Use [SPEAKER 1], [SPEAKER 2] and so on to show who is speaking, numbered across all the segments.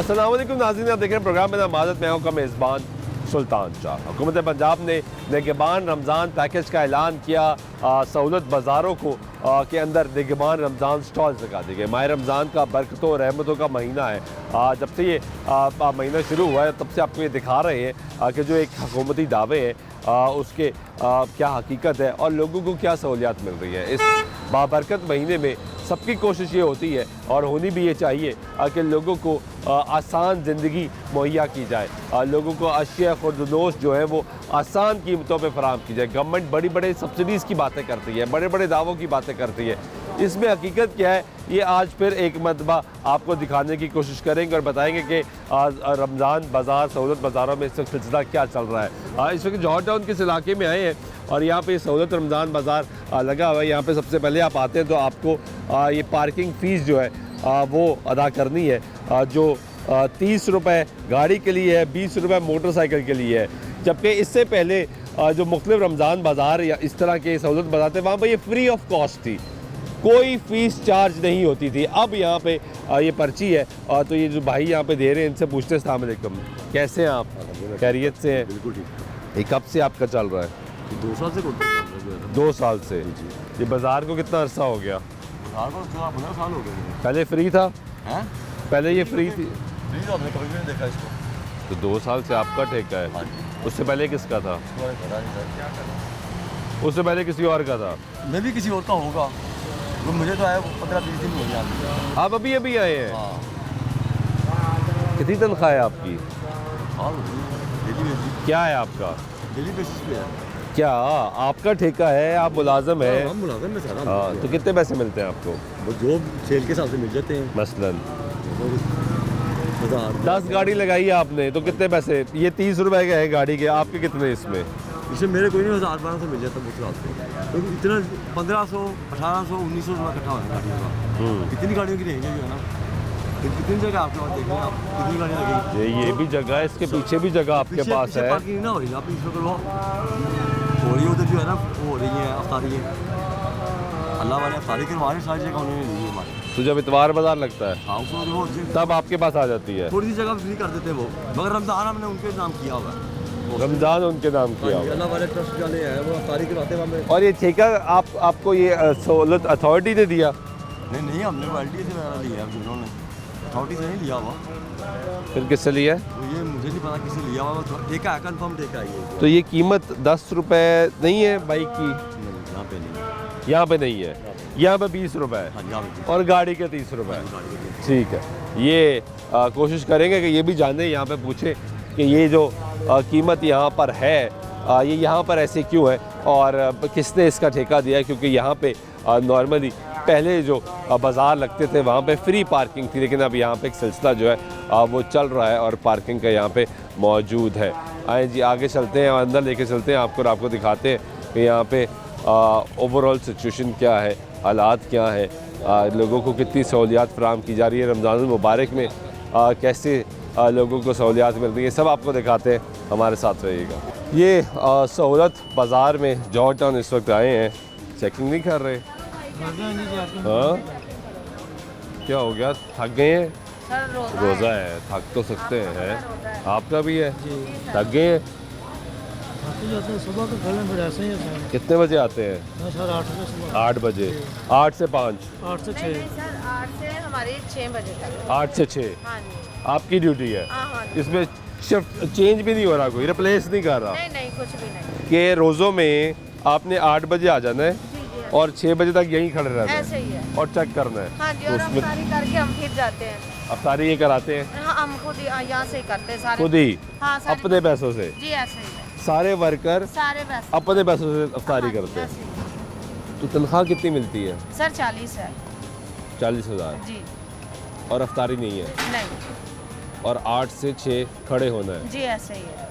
[SPEAKER 1] अस्सलाम वालेकुम नाज़रीन, आप देख रहे हैं प्रोग्राम में माज़त, मैं हूं का मेज़बान सुल्तान शाह। हुकूमत पंजाब ने निगहबान रमज़ान पैकेज का ऐलान किया। सहूलत बाज़ारों को के अंदर निगहबान रमज़ान स्टॉल्स लगा दिए गए। माह रमज़ान का बरकतों और रहमतों का महीना है। जब से ये महीना शुरू हुआ है तब से आपको ये दिखा रहे हैं कि जो एक हुकूमती दावे हैं उसके क्या हकीकत है और लोगों को क्या सहूलियात मिल रही है। इस बाबरकत महीने में सबकी कोशिश ये होती है और होनी भी ये चाहिए कि लोगों को आसान ज़िंदगी मुहैया की जाए, लोगों को अशिया खुर्दनोश जो है वो आसान कीमतों पे फराहम की जाए। गवर्नमेंट बड़ी बड़े सब्सिडीज़ की बातें करती है, बड़े बड़े दावों की बातें करती है। इसमें हकीकत क्या है ये आज फिर एक मरतबा आपको दिखाने की कोशिश करेंगे और बताएंगे कि रमज़ान बाज़ार सहूलत बाज़ारों में इस वक्त सिलसिला क्या चल रहा है। इस वक्त जौहर टाउन किस इलाके में आए हैं और यहाँ पे सहूलत रमज़ान बाज़ार लगा हुआ है। यहाँ पे सबसे पहले आप आते हैं तो आपको ये पार्किंग फ़ीस जो है वो अदा करनी है, जो 30 रुपये गाड़ी के लिए है, 20 रुपये मोटरसाइकिल के लिए है। जबकि इससे पहले जो मुख्तलिफ रमज़ान बाज़ार या इस तरह के सहूलत बाज़ार थे वहाँ पर ये फ्री ऑफ कॉस्ट थी, कोई फ़ीस चार्ज नहीं होती थी। अब यहाँ पे ये पर्ची है और तो ये जो भाई यहाँ पे दे रहे हैं इनसे पूछते हैं अस्सलाम वालेकुम, कैसे हैं आप? खैरियत से हैं?
[SPEAKER 2] बिल्कुल ठीक।
[SPEAKER 1] ये कब से आपका चल रहा है?
[SPEAKER 2] 2 साल से करते हैं।
[SPEAKER 1] 2 साल से। ये बाज़ार को कितना अरसा हो गया?
[SPEAKER 2] बाज़ार को 15 साल हो गए।
[SPEAKER 1] पहले फ्री था?
[SPEAKER 2] हैं?
[SPEAKER 1] पहले ये फ्री थी?
[SPEAKER 2] फ्री तो हमने कभी भी नहीं देखा इसको।
[SPEAKER 1] तो 2 साल से आपका ठेका है?
[SPEAKER 2] हाँ जी।
[SPEAKER 1] उससे पहले किसका था?
[SPEAKER 2] इसको पता नहीं सर क्या करें।
[SPEAKER 1] उससे पहले किसी और का था?
[SPEAKER 2] मैं भी किसी और का होगा, तो मुझे तो आया 15-20 दिन हो गया।
[SPEAKER 1] आप अभी अभी आए हैं?
[SPEAKER 2] हाँ।
[SPEAKER 1] कितनी तनख्वाह है आपकी?
[SPEAKER 2] हाँ डेली बेसिस।
[SPEAKER 1] क्या है आपका?
[SPEAKER 2] डेली बेसिस पे है।
[SPEAKER 1] क्या आपका ठेका है? आप मुलाजम है?
[SPEAKER 2] हम मुलाजिम में सारा।
[SPEAKER 1] हाँ, तो कितने पैसे मिलते हैं आपको?
[SPEAKER 2] वो जो सेल के हिसाब से मिल जाते हैं।
[SPEAKER 1] मसलन
[SPEAKER 2] 1000
[SPEAKER 1] 10 गाड़ी लगाई है आपने तो कितने पैसे? ये 30 रुपए के है गाड़ी के, आपके कितने इसमें?
[SPEAKER 2] इससे मेरे कोई नहीं 1000-1200 मिल जाता मुझे रात को, क्योंकि इतना 1500, 1800, 1900 रुपये इकट्ठा होगा गाड़ियों का। कितनी गाड़ियों की रहेंगे जो है ना, कितनी जगह आपके पास देख रहे हैं आप, कितनी गाड़ी लगेगी?
[SPEAKER 1] ये भी जगह है, इसके पीछे भी जगह आपके पास है।
[SPEAKER 2] पार्किंग ना हो रही, आप इसमें करो हो रही है उधर जो है ना, वो हो रही है अफ्तारी है, अल्लाह वाले अफ्तारी करवा रहे सारी जगह उन्होंने ली है हमारे।
[SPEAKER 1] तो जब इतवार बाजार लगता है
[SPEAKER 2] हाँ उसमें वो
[SPEAKER 1] तब आपके पास आ जाती है?
[SPEAKER 2] थोड़ी सी जगह फ्री कर देते हैं वो, मगर रमज़ान हमने उनके नाम किया हुआ है।
[SPEAKER 1] रमज़ान उनके नाम किया हुआ।
[SPEAKER 2] अल्लाह वाले ट्रस्ट वाले हैं वो अफ्तारी करवाते हैं वहाँ।
[SPEAKER 1] और ये ठेका आपको ये सहूलत अथॉरिटी ने दिया?
[SPEAKER 2] नहीं हमने वो LTA से वगैरह लिया है, उन्होंने अथॉरिटी से नहीं लिया हुआ।
[SPEAKER 1] फिर किससे लिया है?
[SPEAKER 2] तो ये मुझे नहीं पता किसी लिया हुआ, वो ठेका है, कंफर्म ठेका है ये।
[SPEAKER 1] तो ये कीमत 10 रुपये नहीं है बाइक की?
[SPEAKER 2] नहीं यहाँ पे नहीं,
[SPEAKER 1] यहाँ पे नहीं है, यहाँ पे 20 रुपये है।
[SPEAKER 2] हाँ यहाँ पे
[SPEAKER 1] और गाड़ी के 30 रुपये। ठीक है, ये कोशिश करेंगे कि ये भी जाने, यहाँ पे पूछें कि ये जो कीमत यहाँ पर है ये यहाँ पर ऐसे क्यों है और किसने इसका ठेका दिया है। क्योंकि यहाँ पे नॉर्मली पहले जो बाज़ार लगते थे वहाँ पे फ्री पार्किंग थी, लेकिन अब यहाँ पे एक सिलसिला जो है वो चल रहा है और पार्किंग का यहाँ पे मौजूद है। आए जी आगे चलते हैं और अंदर लेके चलते हैं आपको और आपको दिखाते हैं कि यहाँ पे ओवरऑल सिचुएशन क्या है, हालात क्या है, लोगों को कितनी सहूलियात फराहम की जा रही है रमज़ान मुबारक में, कैसे लोगों को सहूलियात मिल रही है, सब आपको दिखाते हैं, हमारे साथ रहिएगा। ये सहूलत बाज़ार में जौहर टाउन इस वक्त आए हैं, चेकिंग नहीं कर रहे? हाँ क्या हो गया, थक गए हैं? रोज़ा है, थक तो सकते हैं। आपका भी है? थक गए हैं?
[SPEAKER 3] सुबह के खेलने फिर ऐसे ही है।
[SPEAKER 1] कितने बजे आते हैं?
[SPEAKER 3] सर 8 बजे सुबह।
[SPEAKER 1] 8 बजे। 8 से 5?
[SPEAKER 3] 8 से 6।
[SPEAKER 4] सर 8 से हमारे 6 बजे तक।
[SPEAKER 1] 8 से 6
[SPEAKER 4] हाँ जी।
[SPEAKER 1] आपकी ड्यूटी है?
[SPEAKER 4] हाँ जी।
[SPEAKER 1] इसमें शिफ्ट चेंज भी नहीं हो रहा, कोई रिप्लेस नहीं कर रहा?
[SPEAKER 4] नहीं कुछ भी नहीं।
[SPEAKER 1] कि रोज़ों में आपने 8 बजे आ जाना है
[SPEAKER 4] जी जी
[SPEAKER 1] और 6 बजे तक यहीं खड़े रहना
[SPEAKER 4] ऐसे
[SPEAKER 1] है
[SPEAKER 4] ही है।
[SPEAKER 1] और चेक करना है?
[SPEAKER 4] हाँ जी,
[SPEAKER 1] तो
[SPEAKER 4] और
[SPEAKER 1] उसमें
[SPEAKER 4] अफ्तारी करके हम फिर जाते हैं।
[SPEAKER 1] अफ्तारी ये कराते हैं?
[SPEAKER 4] हाँ हम खुद यहाँ से ही करते हैं सारे।
[SPEAKER 1] खुद ही?
[SPEAKER 4] हाँ सारे
[SPEAKER 1] अपने पैसों से?
[SPEAKER 4] जी ऐसे ही है।
[SPEAKER 1] सारे वर्कर
[SPEAKER 4] सारे पैसे
[SPEAKER 1] अपने पैसों से अफ्तारी
[SPEAKER 4] हाँ जी,
[SPEAKER 1] करते हैं?
[SPEAKER 4] ऐसे ही।
[SPEAKER 1] तो तनख्वाह कितनी मिलती है?
[SPEAKER 4] सर 40 है।
[SPEAKER 1] 40,000?
[SPEAKER 4] जी
[SPEAKER 1] और अफ्तारी नहीं है?
[SPEAKER 4] नहीं
[SPEAKER 1] और 8 से 6 खड़े होना है?
[SPEAKER 4] जी ऐसे ही है।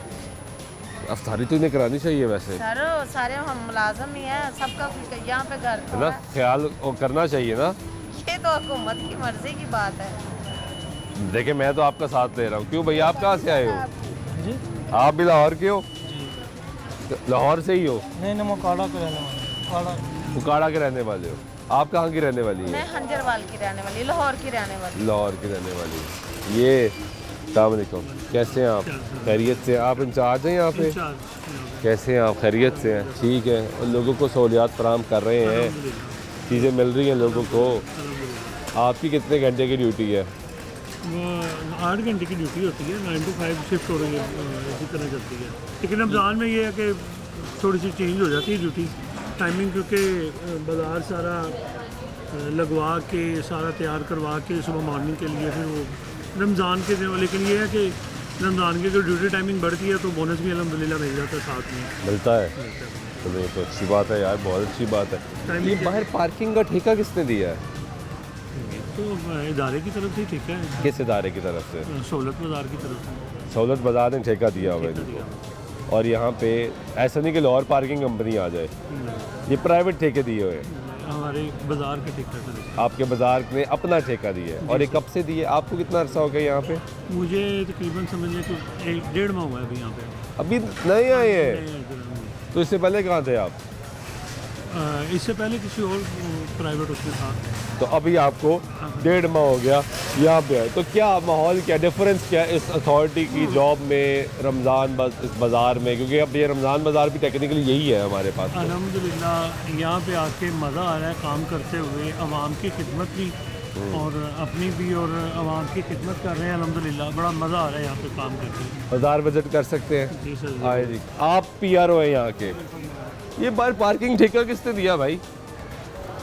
[SPEAKER 1] अफ्तारी तो इन्हें करानी चाहिए वैसे,
[SPEAKER 4] सर सारे हम मुलाजम ही हैं, सबका यहाँ पे घर
[SPEAKER 1] है ना? ख्याल करना चाहिए ना?
[SPEAKER 4] ये तो हुकूमत की मर्जी की बात है।
[SPEAKER 1] देखिए मैं तो आपका साथ ले रहा हूँ। क्यों भैया, आप कहाँ से आए हो?
[SPEAKER 3] जी
[SPEAKER 1] आप भी लाहौर के हो? लाहौर से ही हो?
[SPEAKER 3] नहीं मैं काड़ा के रहने वाला
[SPEAKER 1] उकाड़ा के रहने वाले हो? आप कहाँ की रहने वाली
[SPEAKER 4] मैं
[SPEAKER 1] है?
[SPEAKER 4] हंजरवाल की रहने वाली, लाहौर की रहने वाली।
[SPEAKER 1] लाहौर की रहने वाली। ये अस्सलाम वालेकुम, कैसे हैं आप? खैरियत से? आप इंचार्ज हैं यहाँ पे? कैसे हैं आप? खैरियत से हैं? ठीक है। और लोगों को सहूलियात फराम कर रहे हैं, चीज़ें मिल रही हैं लोगों को। आपकी कितने घंटे की ड्यूटी है?
[SPEAKER 3] 8 घंटे की ड्यूटी होती है, 9 to 5 शिफ्ट हो रही है, इसी तरह चलती है। लेकिन रमज़ान में ये है कि थोड़ी सी चेंज हो जाती है ड्यूटी टाइमिंग, क्योंकि बाज़ार सारा लगवा के सारा तैयार करवा के सुबह मॉर्निंग के लिए फिर वो रमज़ान के दिन। लेकिन ये है कि रमज़ान की जो ड्यूटी टाइमिंग बढ़ती है तो बोनस भी अल्हम्दुलिल्लाह मिल जाता है साथ में।
[SPEAKER 1] मिलता है? तो ये तो अच्छी बात है यार, बहुत अच्छी बात है। ये बाहर पार्किंग का ठेका किसने दिया है?
[SPEAKER 3] तो इदारे की तरफ से ठीक है,
[SPEAKER 1] किस इदारे की तरफ से?
[SPEAKER 3] सहूलत बाज़ार की तरफ से
[SPEAKER 1] सहूलत बाजार ने ठेका दिया हुआ है इनको। और यहाँ पे ऐसा नहीं कि लाहौर पार्किंग कंपनी आ जाए, ये प्राइवेट ठेके दिए हुए हैं।
[SPEAKER 3] हमारे बाज़ार के ठेका से।
[SPEAKER 1] आपके बाजार ने अपना ठेका दिया है। और ये कब से दिए? आपको कितना अरसा हो गया यहाँ पे?
[SPEAKER 3] मुझे तकरीबन समझिए कि 1-1.5 माह हुआ है अभी यहाँ पे।
[SPEAKER 1] अभी नए आए हैं? तो इससे पहले कहाँ थे आप?
[SPEAKER 3] इससे पहले किसी और प्राइवेट उसमें था।
[SPEAKER 1] तो अभी आपको 1.5 माह हो गया यहाँ पे है। तो क्या माहौल, क्या डिफरेंस क्या है इस अथॉरिटी की जॉब में रमज़ान इस बाज़ार में? क्योंकि अब ये रमज़ान बाज़ार भी टेक्निकली यही है हमारे पास।
[SPEAKER 3] अल्हम्दुलिल्लाह यहाँ पे आके मज़ा आ रहा है काम करते हुए, आवाम की खिदमत भी और अपनी भी, और आवाम की खिदमत कर रहे हैं अल्हम्दुलिल्लाह। बड़ा मज़ा आ रहा है यहाँ पे काम करके।
[SPEAKER 1] बाज़ार विजिट कर सकते हैं?
[SPEAKER 3] जी सर।
[SPEAKER 1] आए जी। आप PRO हैं यहाँ के। ये बाहर पार्किंग ठेका किसने दिया भाई?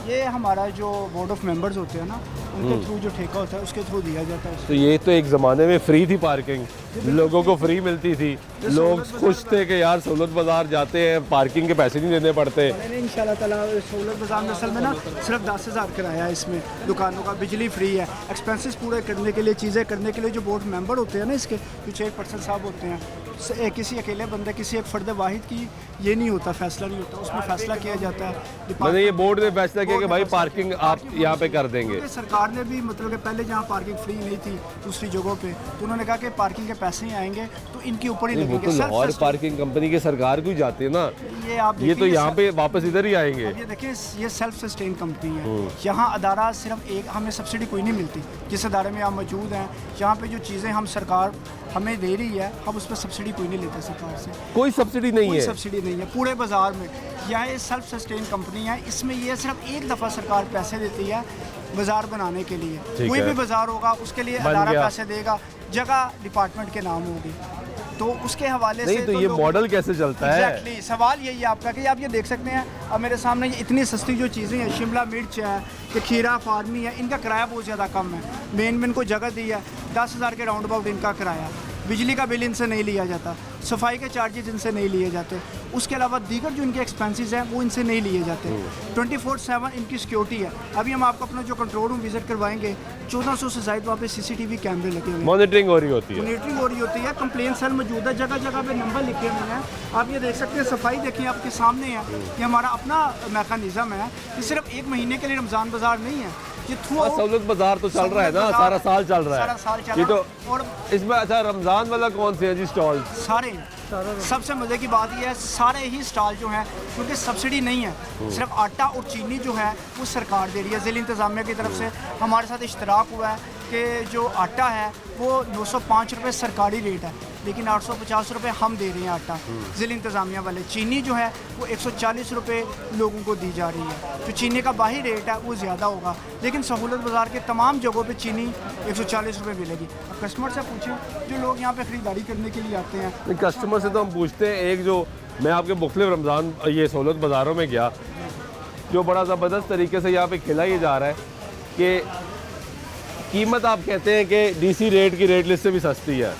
[SPEAKER 5] ये हमारा जो बोर्ड ऑफ मेंबर्स होते हैं ना, उनके थ्रू जो ठेका होता है उसके थ्रू दिया जाता है।
[SPEAKER 1] तो ये तो एक ज़माने में फ्री थी पार्किंग, लोगों को फ्री मिलती थी, लोग खुश थे कि यार सहूलत बाज़ार जाते हैं, पार्किंग के पैसे नहीं देने पड़ते।
[SPEAKER 5] मैंने इंशाल्लाह ताला सहूलत बाज़ार में असल में ना सिर्फ 10,000 किराया है इसमें, दुकानों का बिजली फ्री है, एक्सपेंसेस पूरे करने के लिए, चीज़ें करने के लिए जो बोर्ड मेंबर होते हैं ना इसके, जो चेयरपर्सन साहब होते हैं, किसी अकेले बंदे, किसी एक फ़र्द वाहिद की ये नहीं होता, फैसला नहीं होता, उसमें फ़ैसला किया जाता है।
[SPEAKER 1] मैंने ये बोर्ड ने फैसला किया कि भाई पार्किंग आप यहाँ पे कर देंगे।
[SPEAKER 5] सरकार ने भी मतलब कि पहले जहाँ पार्किंग फ्री नहीं थी दूसरी जगहों पे, तो उन्होंने कहा कि पार्किंग के पैसे ही आएंगे तो इनके ऊपर ही
[SPEAKER 1] वो
[SPEAKER 5] लगेंगे।
[SPEAKER 1] तो लाहौर पार्किंग कंपनी की सरकार को ही जाती है ना,
[SPEAKER 5] ये आप
[SPEAKER 1] ये तो यहाँ पे वापस इधर ही आएंगे।
[SPEAKER 5] अब ये देखिए, ये सेल्फ सस्टेन कंपनी है। यहाँ अदारा सिर्फ एक, हमें सब्सिडी कोई नहीं मिलती। जिस अदारे में आप मौजूद हैं, यहाँ पे जो चीज़ें हम सरकार हमें दे रही है, हम उस पर सब्सिडी कोई नहीं लेते सरकार से।
[SPEAKER 1] कोई सब्सिडी नहीं
[SPEAKER 5] कोई
[SPEAKER 1] है?
[SPEAKER 5] सब्सिडी नहीं है पूरे बाजार में। यहाँ ये सेल्फ सस्टेन कंपनी है, इसमें ये सिर्फ एक दफ़ा सरकार पैसे देती है बाजार बनाने के लिए। कोई भी बाजार होगा उसके लिए अदारा पैसे देगा, जगह डिपार्टमेंट के नाम होगी, तो उसके हवाले से
[SPEAKER 1] तो ये मॉडल कैसे चलता है?
[SPEAKER 5] एग्जैक्टली सवाल यही है आपका कि आप ये देख सकते हैं, अब मेरे सामने ये इतनी सस्ती जो चीज़ें हैं, शिमला मिर्च है, कि खीरा फार्मी है, इनका किराया बहुत ज़्यादा कम है। मेन को जगह दी है, 10,000 के राउंड अबाउट इनका किराया, बिजली का बिल इनसे नहीं लिया जाता, सफाई के चार्जेस इनसे नहीं लिए जाते, उसके अलावा दीगर जो इनके एक्सपेंसेस हैं वो इनसे नहीं लिए जाते। 24/7 इनकी सिक्योरिटी है। अभी हम आपको अपना जो कंट्रोल रूम विजिट करवाएंगे, 1400 से ज़ायद वहाँ पे CCTV कैमरे लगे हुए हैं,
[SPEAKER 1] मॉनिटरिंग हो रही होती है।
[SPEAKER 5] मॉनिटरिंग हो रही होती है, कंप्लेन सेल मौजूद है, जगह जगह पे नंबर लिखे हुए हैं। आप ये देख सकते हैं, सफाई देखिए आपके सामने है, ये हमारा अपना मैकेनिज़्म है। ये सिर्फ एक महीने के लिए रमज़ान बाज़ार नहीं है, ये थ्रू
[SPEAKER 1] सहूलत बाजार तो चल रहा है ना, सारा साल चल रहा है।
[SPEAKER 5] सारा साल चल
[SPEAKER 1] ये
[SPEAKER 5] रहा
[SPEAKER 1] तो
[SPEAKER 5] है। और
[SPEAKER 1] इसमें अच्छा रमज़ान वाला कौन से है जी स्टॉल?
[SPEAKER 5] सारे सबसे मज़े की बात यह है, सारे ही स्टॉल जो हैं, क्योंकि सब्सिडी नहीं है, सिर्फ आटा और चीनी जो है वो सरकार दे रही है। ज़िला इंतज़ामिया की तरफ से हमारे साथ इश्तराक हुआ है कि जो आटा है वो 905 रुपये सरकारी रेट है, लेकिन 850 रुपये हम दे रहे हैं आटा, ज़िला इंतज़ामिया वाले। चीनी जो है वो 140 रुपये लोगों को दी जा रही है, तो चीनी का बाही रेट है वो ज़्यादा होगा, लेकिन सहूलत बाज़ार के तमाम जगहों पे चीनी 140 रुपये मिलेगी। अब कस्टमर से पूछें जो लोग यहाँ पे ख़रीदारी करने के लिए आते हैं।
[SPEAKER 1] कस्टमर से तो हम पूछते हैं, एक जो मैं आपके मुख्तलिफ रमज़ान ये सहूलत बाज़ारों में गया, जो बड़ा ज़बरदस्त तरीके से यहाँ पे खिलाया जा रहा है कि कीमत आप कहते हैं कि DC रेट की रेट लिस्ट से भी सस्ती है,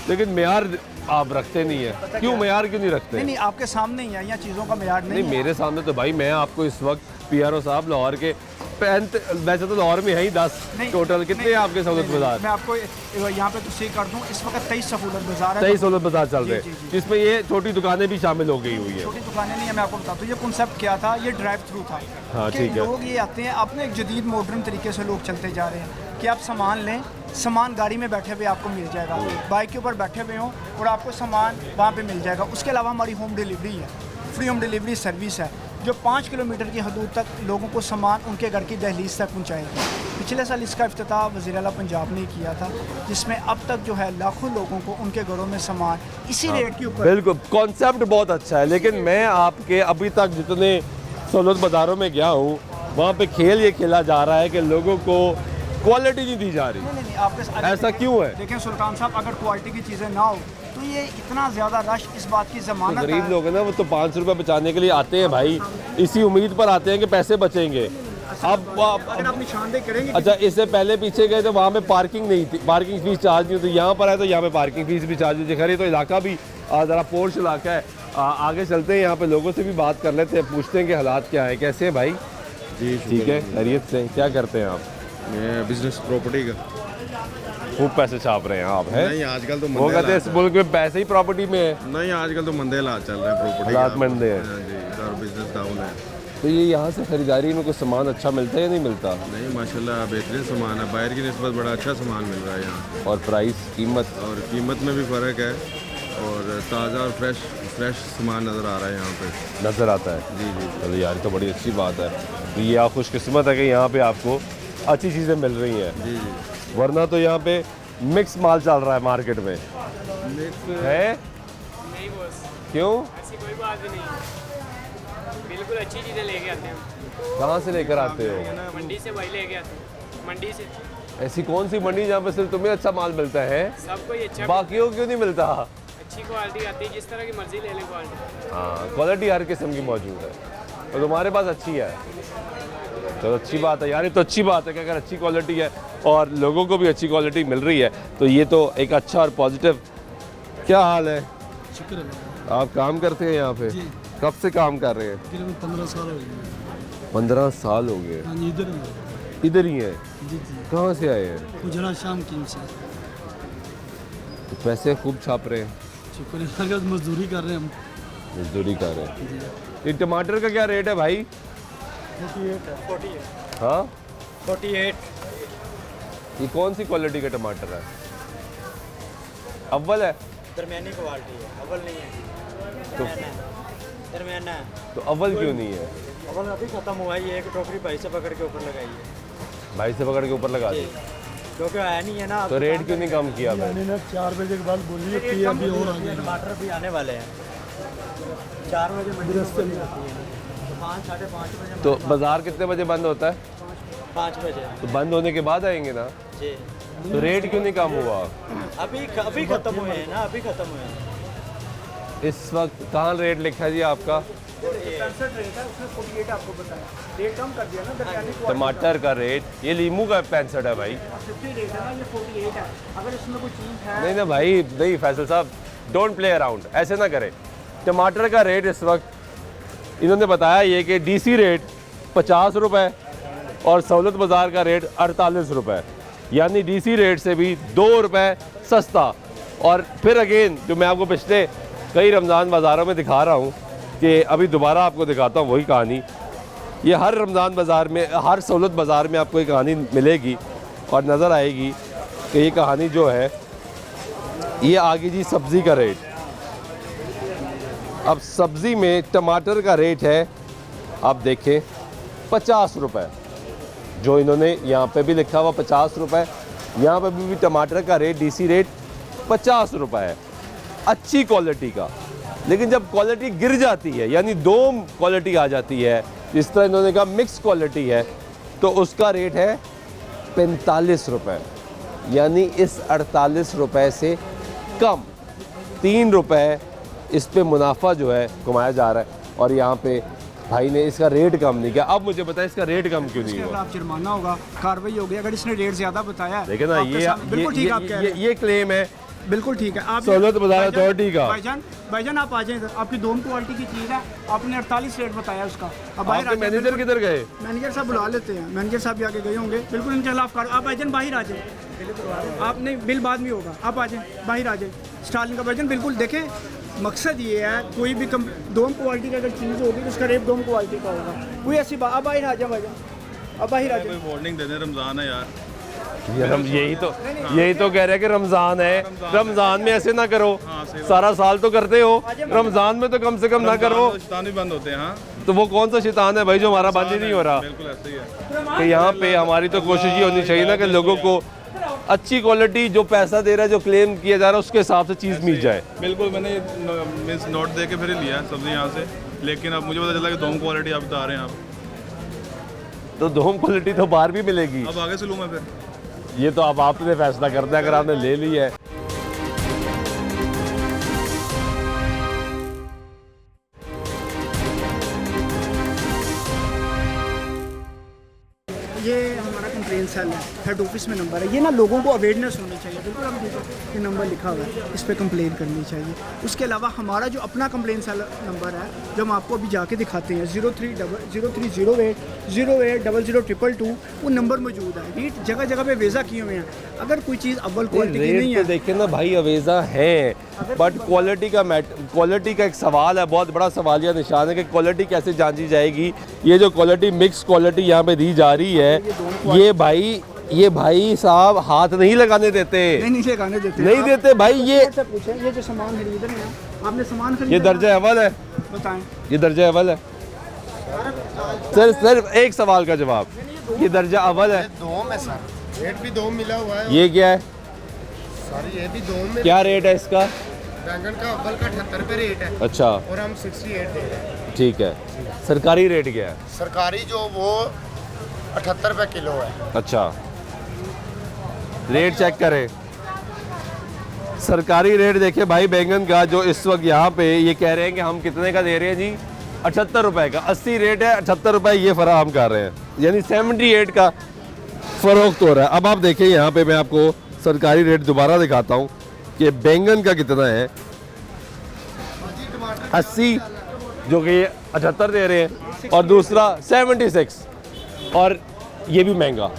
[SPEAKER 1] लेकिन मेयार आप रखते नहीं है। क्यों मेयार क्यों नहीं रखते?
[SPEAKER 5] नहीं, आपके सामने ही है, यहाँ चीज़ों का मेयार नहीं है।
[SPEAKER 1] मेरे सामने तो भाई, मैं आपको इस वक्त PRO साहब लाहौर के वैसे तो लाहौर में है ही 10 टोटल, कितने हैं आपके सहूलत बाजार?
[SPEAKER 5] मैं आपको यहाँ पे तस्दीक कर दूँ, इस वक्त 23 सहूलत बाजार है।
[SPEAKER 1] 23 सहूलत बाजार चल रहे हैं, जिसमें ये छोटी दुकानें भी शामिल हो गई हुई है।
[SPEAKER 5] छोटी दुकानें नहीं है, मैं आपको बताता हूँ ये कॉन्सेप्ट क्या था। ये ड्राइव थ्रू था।
[SPEAKER 1] हाँ,
[SPEAKER 5] कि
[SPEAKER 1] ठीक है।
[SPEAKER 5] लोग ये आते हैं, अपने एक जदीद मॉडर्न तरीके से लोग चलते जा रहे हैं कि आप सामान लें, सामान गाड़ी में बैठे हुए आपको मिल जाएगा, बाइक के ऊपर बैठे हुए हों और आपको सामान वहाँ पे मिल जाएगा। उसके अलावा हमारी होम डिलीवरी है, फ्री होम डिलीवरी सर्विस है। जो 5 किलोमीटर की हदूद तक लोगों को सामान उनके घर की दहलीज तक पहुँचाएगा। पिछले साल इसका इफ्तिताह वज़ीर आला पंजाब ने किया था, जिसमें अब तक जो है लाखों लोगों को उनके घरों में सामान इसी रेट के ऊपर।
[SPEAKER 1] बिल्कुल, कॉन्सेप्ट बहुत अच्छा है, लेकिन मैं आपके अभी तक जितने सहूलत बाज़ारों में गया हूँ वहाँ पे खेल ये खेला जा रहा है कि लोगों को क्वालिटी नहीं दी जा रही।
[SPEAKER 5] नहीं, आपके
[SPEAKER 1] ऐसा क्यों है?
[SPEAKER 5] देखें सुल्तान साहब, अगर क्वालिटी की चीज़ें ना हो तो ये इतना ज़्यादा रश इस बात की ज़मानत
[SPEAKER 1] गरीब
[SPEAKER 5] है।
[SPEAKER 1] लोग हैं ना, वो तो 5 रुपये बचाने के लिए आते हैं भाई, इसी उम्मीद पर आते हैं कि पैसे बचेंगे। अब
[SPEAKER 5] अगर आप निशानदेही करेंगे
[SPEAKER 1] अच्छा, इससे पहले पीछे गए तो वहाँ पे पार्किंग नहीं थी, पार्किंग फीस चार्ज नहीं होती। यहाँ पर है तो यहाँ पे पार्किंग फीस भी चार्ज होती है। खैर, तो इलाका भी ज़रा पोर्श इलाका है। आगे चलते हैं, यहाँ पे लोगों से भी बात कर लेते हैं, पूछते हैं कि हालात क्या है, कैसे हैं भाई?
[SPEAKER 6] जी
[SPEAKER 1] ठीक है, खैरियत से। क्या करते हैं आप?
[SPEAKER 6] मैं बिजनेस प्रॉपर्टी का।
[SPEAKER 1] खूब पैसे छाप रहे हैं आप, हैं?
[SPEAKER 6] नहीं, आजकल तो
[SPEAKER 1] वो
[SPEAKER 6] मंदे
[SPEAKER 1] कहते हैं इस
[SPEAKER 6] हालात
[SPEAKER 1] मुल्क में पैसे ही प्रॉपर्टी में है।
[SPEAKER 6] हैं। नहीं, आजकल तो मंदे हालात चल रहे हैं प्रॉपर्टी
[SPEAKER 1] हालात मंदे हैं।
[SPEAKER 6] हाँ जी, इधर बिजनेस डाउन है।
[SPEAKER 1] तो ये यहाँ से खरीदारी में कुछ सामान अच्छा मिलता है या नहीं मिलता?
[SPEAKER 6] नहीं, माशाल्लाह बेहतरीन सामान है, बाहर की निस्बत बड़ा अच्छा सामान मिल रहा है यहाँ,
[SPEAKER 1] और प्राइस, कीमत?
[SPEAKER 6] और कीमत में भी फ़र्क है, और ताज़ा और फ्रेश सामान नज़र आ रहा है यहाँ पे।
[SPEAKER 1] नज़र आता है।
[SPEAKER 6] जी जी।
[SPEAKER 1] चलो यार, ये तो बड़ी अच्छी बात है। तो ये आप खुशकिस्मत है कि यहाँ पे आपको अच्छी चीज़ें मिल रही हैं,
[SPEAKER 6] जी जी।
[SPEAKER 1] वरना तो यहाँ पे मिक्स माल चल रहा है मार्केट में, है?
[SPEAKER 7] नहीं बॉस,
[SPEAKER 1] क्यों?
[SPEAKER 7] ऐसी कोई बात भी नहीं, बिल्कुल अच्छी चीज़ें लेके आते हैं।
[SPEAKER 1] कहाँ से लेकर आते हो?
[SPEAKER 7] मंडी से वही लेके आते हैं, मंडी से।
[SPEAKER 1] ऐसी कौन सी मंडी जहाँ पे सिर्फ तुम्हें अच्छा माल मिलता है,
[SPEAKER 7] सबको ही अच्छा,
[SPEAKER 1] बाकियों क्यों नहीं मिलता?
[SPEAKER 7] अच्छी क्वालिटी आती है, जिस तरह की मर्जी ले लें क्वालिटी।
[SPEAKER 1] हाँ, क्वालिटी हर किस्म की मौजूद है, तो तुम्हारे पास अच्छी है। चलो अच्छी बात है यार, ये तो अच्छी बात है कि अगर अच्छी क्वालिटी है और लोगों को भी अच्छी क्वालिटी मिल रही है तो ये तो एक अच्छा और पॉजिटिव। क्या हाल है?
[SPEAKER 8] शुक्र है।
[SPEAKER 1] आप काम करते हैं यहाँ पे? कब से काम कर रहे हैं?
[SPEAKER 8] तकरीबन 15 साल हो गए।
[SPEAKER 1] 15 साल हो गए।
[SPEAKER 8] हाँ जी, इधर ही।
[SPEAKER 1] इधर ही है?
[SPEAKER 8] जी जी।
[SPEAKER 1] कहाँ से आए हैं?
[SPEAKER 8] गुजरात शाम की से।
[SPEAKER 1] तो पैसे खूब छाप रहे हैं?
[SPEAKER 8] शुक्र है, अगर मजदूरी कर रहे हैं हम।
[SPEAKER 1] मजदूरी कर रहे हैं। ये टमाटर का क्या रेट है भाई?
[SPEAKER 8] 48।
[SPEAKER 1] हाँ,
[SPEAKER 8] 48।
[SPEAKER 1] ये कौन सी क्वालिटी का टमाटर है? अव्वल है?
[SPEAKER 8] दरमियानी क्वालिटी है, अव्वल नहीं है।
[SPEAKER 1] तो
[SPEAKER 8] दरमियाना है।
[SPEAKER 1] तो अव्वल क्यों नहीं है?
[SPEAKER 8] अव्वल अभी खत्म हुआ है, ये एक टोकरी भाई से पकड़ के ऊपर लगाई है।
[SPEAKER 1] भाई से पकड़ के ऊपर लगा दी,
[SPEAKER 8] क्योंकि आया नहीं है ना।
[SPEAKER 1] तो रेट क्यों नहीं कम किया भाई?
[SPEAKER 8] मैंने 4 बजे के बाद बोली है कि अभी और आगे टमाटर भी आने वाले हैं। 4 बजे मंडी रस्ते में आती है, 5 साढ़े 5 बजे।
[SPEAKER 1] तो बाजार कितने बजे बंद होता है?
[SPEAKER 8] 5 बजे।
[SPEAKER 1] तो बंद होने के बाद आएंगे ना?
[SPEAKER 8] जी।
[SPEAKER 1] तो रेट क्यों नहीं कम हुआ?
[SPEAKER 8] अभी खत्म हुए हैं ना, अभी खत्म हुए हैं।
[SPEAKER 1] इस वक्त कहाँ रेट लिखा है जी आपका?
[SPEAKER 5] 65 रेट है, उसने 48 आपको बताया, रेट कम कर दिया ना दरमियानी क्वालिटी
[SPEAKER 1] टमाटर का रेट, ये लीमू का 65 है भाई।
[SPEAKER 5] का। 50 रेट है ना, ये 48 है। अगर इसमें कोई चीज़ है
[SPEAKER 1] नहीं ना भाई, नहीं फैसल साहब, डोंट प्ले अराउंड, ऐसे ना करें। टमाटर का रेट इस वक्त इन्होंने बताया ये कि डीसी रेट 50 रुपये और सहूलत बाज़ार का रेट 48 रुपये, यानी डीसी रेट से भी 2 रुपये सस्ता। और फिर अगेन जो मैं आपको पिछले कई रमज़ान बाज़ारों में दिखा रहा हूँ कि अभी दोबारा आपको दिखाता हूँ वही कहानी। ये हर रमज़ान बाज़ार में, हर सहूलत बाज़ार में आपको ये कहानी मिलेगी और नज़र आएगी कि ये कहानी जो है, ये आगे जी सब्ज़ी का रेट। अब सब्ज़ी में टमाटर का रेट है, आप देखें 50 रुपये, जो इन्होंने यहाँ पे भी लिखा हुआ 50 रुपये, यहाँ पे भी टमाटर का रेट डीसी रेट 50 रुपये है, अच्छी क्वालिटी का। लेकिन जब क्वालिटी गिर जाती है, यानी 2 क्वालिटी आ जाती है, जिस तरह इन्होंने कहा मिक्स क्वालिटी है, तो उसका रेट है 45 रुपये, यानी इस 48 रुपये से कम 3 रुपये इस पे मुनाफा जो है कमाया जा रहा है। और यहाँ पे भाई ने इसका रेट कम नहीं किया। अब मुझे बताया इसका रेट कम क्यों नहीं
[SPEAKER 5] इसके
[SPEAKER 1] हुआ?
[SPEAKER 5] खिलाफ जुर्माना होगा, कार्रवाई होगी अगर इसने रेट ज़्यादा बताया है।
[SPEAKER 1] देखिए ना,
[SPEAKER 5] आपके
[SPEAKER 1] ये
[SPEAKER 5] सामने- बिल्कुल ठीक है, आप कह रहे हैं।
[SPEAKER 1] ये क्लेम है
[SPEAKER 5] बिल्कुल ठीक है। आप
[SPEAKER 1] सहूलत बाज़ार
[SPEAKER 5] भाईजान-
[SPEAKER 1] अथॉरिटी का।
[SPEAKER 5] भाईजान आप आ जाएं इधर, आपकी 2 क्वालिटी की चीज़ है, आपने 48 रेट बताया उसका। अब बाहर आ
[SPEAKER 1] आपके
[SPEAKER 5] जाएं,
[SPEAKER 1] मैनेजर
[SPEAKER 5] बिल्कुल-
[SPEAKER 1] किधर गए?
[SPEAKER 5] मैनेजर साहब बुला लेते हैं, मैनेजर साहब भी आगे गए होंगे। बिल्कुल इनके खिलाफ कार्रवाई। आप भाईजान बाहर आ जाए, आप नहीं, बिल बाद में होगा, आप आ जाए, बाहर आ जाए। स्टालिन का भाईजान बिल्कुल देखें, मकसद ये है कोई भी 2 क्वालिटी की अगर चीज़ होगी तो उसका रेट 2 क्वालिटी का होगा। कोई ऐसी बात, आप बाहर आ जाए भाईजान, अब बाहर आ जाए।
[SPEAKER 6] वार्निंग देने, रमज़ान है यार।
[SPEAKER 1] यही तो कह रहे हैं कि रमज़ान है, रमज़ान में ऐसे ना करो, सारा साल तो करते हो, रमज़ान में तो कम से कम ना करो।
[SPEAKER 6] शैतान भी बंद होते हैं। हाँ,
[SPEAKER 1] तो वो कौन सा शैतान है भाई जो हमारा बंद ही नहीं हो रहा?
[SPEAKER 6] बिल्कुल ऐसे ही है।
[SPEAKER 1] कि यहाँ पे हमारी तो कोशिश ये होनी चाहिए ना कि लोगों को अच्छी क्वालिटी, जो पैसा दे रहा है, जो क्लेम किया जा रहा है, उसके हिसाब से चीज़ मिल जाए।
[SPEAKER 6] बिल्कुल, मैंने मीन्स नोट दे के फिर ही लिया सब्जी यहाँ से, लेकिन अब मुझे पता चला कि दोम क्वालिटी आप बता रहे हैं आप।
[SPEAKER 1] तो दोम क्वालिटी तो बाहर भी मिलेगी।
[SPEAKER 6] अब आगे से लूँ मैं फिर?
[SPEAKER 1] ये तो अब आपने फैसला करना है, अगर आपने ले ली है।
[SPEAKER 5] ये हमारा कंप्लेन सेल है, हेड ऑफिस में नंबर है। ये ना लोगों को अवेयरनेस होनी चाहिए। बिल्कुल आप देखो ये नंबर लिखा हुआ है, इस पर कंप्लेन करनी चाहिए। उसके अलावा हमारा जो अपना कंप्लेन सेल नंबर है, जो हम आपको अभी जाके दिखाते हैं, 0308080022, वो नंबर मौजूद है। रेट जगह जगह पे वेज़ा किए हुए हैं। अगर कोई चीज़ अव्वल क्वालिटी की नहीं
[SPEAKER 1] तो
[SPEAKER 5] है,
[SPEAKER 1] देखिए ना भाई, अवेज़ा है, बट क्वालिटी का एक सवाल है, बहुत बड़ा सवालिया निशान है कि क्वालिटी कैसे जांची जाएगी। ये जो क्वालिटी, मिक्स क्वालिटी यहाँ पे दी जा रही है, ये भाई साहब हाथ नहीं लगाने देते।
[SPEAKER 5] नहीं लगाने देते,
[SPEAKER 1] नहीं देते भाई। ये
[SPEAKER 5] पूछें, ये जो सामान खरीदे हैं, आपने सामान खरीदा,
[SPEAKER 1] ये दर्जा अव्वल है,
[SPEAKER 5] बताएं।
[SPEAKER 1] ये दर्जा अव्वल है सर। सिर्फ एक सवाल का जवाब, ये दर्जा अव्वल है।
[SPEAKER 9] दोम है सर, रेट भी दोम मिला हुआ है।
[SPEAKER 1] ये क्या है
[SPEAKER 9] सर? ये भी दोम में।
[SPEAKER 1] क्या रेट है इसका?
[SPEAKER 9] बैंगन का अव्वल का 78 रुपये रेट है।
[SPEAKER 1] अच्छा,
[SPEAKER 9] और हम 68 दे रहे हैं।
[SPEAKER 1] ठीक है। सरकारी रेट क्या है?
[SPEAKER 9] सरकारी जो वो 78 रुपये किलो है।
[SPEAKER 1] अच्छा, रेट चेक करें। सरकारी रेट देखिए भाई, बैंगन का जो इस वक्त यहाँ पे ये कह रहे हैं कि हम कितने का दे रहे हैं जी, 78 रुपये का। 80 रेट है, 78 रुपये ये फराहम कर रहे हैं, यानी 78 का फ़रोख्त हो रहा है। अब आप देखिए यहाँ पे, मैं आपको सरकारी रेट दोबारा दिखाता हूँ कि बैंगन का कितना है। 80 जो कि 78 दे रहे हैं, और दूसरा 76, और ये भी महंगा।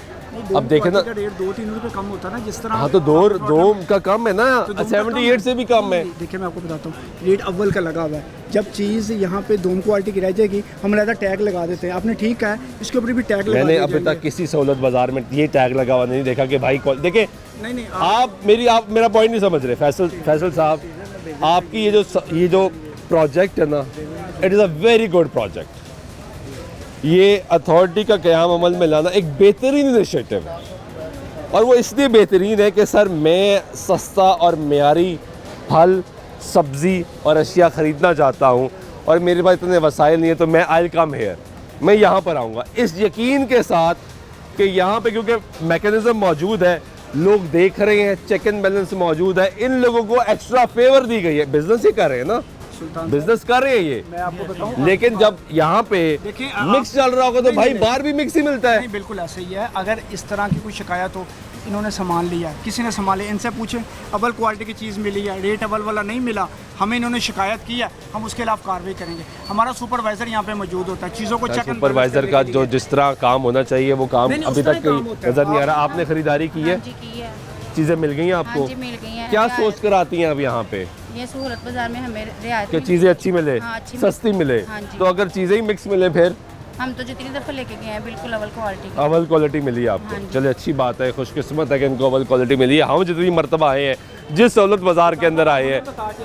[SPEAKER 1] अब देखें ना,
[SPEAKER 5] रेट 2-3 रुपये कम होता है ना, जिस तरह।
[SPEAKER 1] हाँ तो दो का कम है ना, 78 से भी कम है।
[SPEAKER 5] देखिए मैं आपको बताता हूँ, रेट अव्वल का लगा हुआ है। जब चीज़ यहाँ पे दोम क्वालिटी की रह जाएगी, हम लहदा टैग लगा देते हैं। आपने ठीक है, इसके ऊपर भी टैग लगा।
[SPEAKER 1] मैंने अभी तक किसी सहूलत बाजार में ये टैग लगा हुआ नहीं देखा कि भाई देखिए।
[SPEAKER 5] नहीं
[SPEAKER 1] आप मेरा पॉइंट नहीं समझ रहे फैसल साहब। आपकी ये जो प्रोजेक्ट है ना, it is a very good project. ये अथॉरिटी का क़याम अमल में लाना एक बेहतरीन इनिशिएटिव है, और वो इसलिए बेहतरीन है कि सर मैं सस्ता और मेयारी फल, सब्ज़ी और अशिया ख़रीदना चाहता हूँ, और मेरे पास इतने वसाइल नहीं है, तो मैं आई कम हेयर, मैं यहाँ पर आऊँगा इस यकीन के साथ कि यहाँ पे क्योंकि मैकेनिज़्म मौजूद है, लोग देख रहे हैं, चेक एंड बैलेंस मौजूद है, इन लोगों को एक्स्ट्रा फेवर दी गई है। बिजनेस ही कर रहे हैं ना, बिजनेस कर रहे हैं ये।
[SPEAKER 5] मैं आपको बताऊं,
[SPEAKER 1] लेकिन जब यहाँ पे मिक्स चल रहा होगा तो भाई बाहर भी मिक्स ही मिलता है।
[SPEAKER 5] नहीं, बिल्कुल ऐसा ही है। अगर इस तरह की कोई शिकायत हो, इन्होंने सामान लिया, किसी ने सामान लिया, इनसे पूछें अव्वल क्वालिटी की चीज़ मिली है, रेट अव्वल वाला नहीं मिला, हमें इन्होंने शिकायत की है, हम उसके खिलाफ कार्रवाई करेंगे। हमारा सुपरवाइजर यहाँ पे मौजूद होता है, चीज़ों को चेक।
[SPEAKER 1] सुपरवाइजर का जो जिस तरह काम होना चाहिए वो काम अभी तक नजर नहीं आ रहा। आपने खरीदारी की है, चीज़ें मिल गई हैं आपको?
[SPEAKER 4] हाँ जी, मिल गई हैं।
[SPEAKER 1] क्या सोच कर आती हैं अब यहाँ पे?
[SPEAKER 4] ये सूरत बाजार में हमें रियायत
[SPEAKER 1] कि चीज़ें अच्छी मिले,
[SPEAKER 4] हाँ, अच्छी
[SPEAKER 1] सस्ती मिले।
[SPEAKER 4] हाँ जी।
[SPEAKER 1] तो अगर चीज़ें ही मिक्स मिले फिर?
[SPEAKER 4] हम तो जितनी दफ़ा लेके गए हैं बिल्कुल अव्वल क्वालिटी की।
[SPEAKER 1] अव्वल क्वालिटी मिली आपको?
[SPEAKER 4] हाँ जी।
[SPEAKER 1] चलिए अच्छी बात है, खुशकिस्मत है कि इनको अव्वल क्वालिटी मिली है। हम जितनी मरतबा आए हैं, जिस सहूलत बाजार के अंदर आए हैं,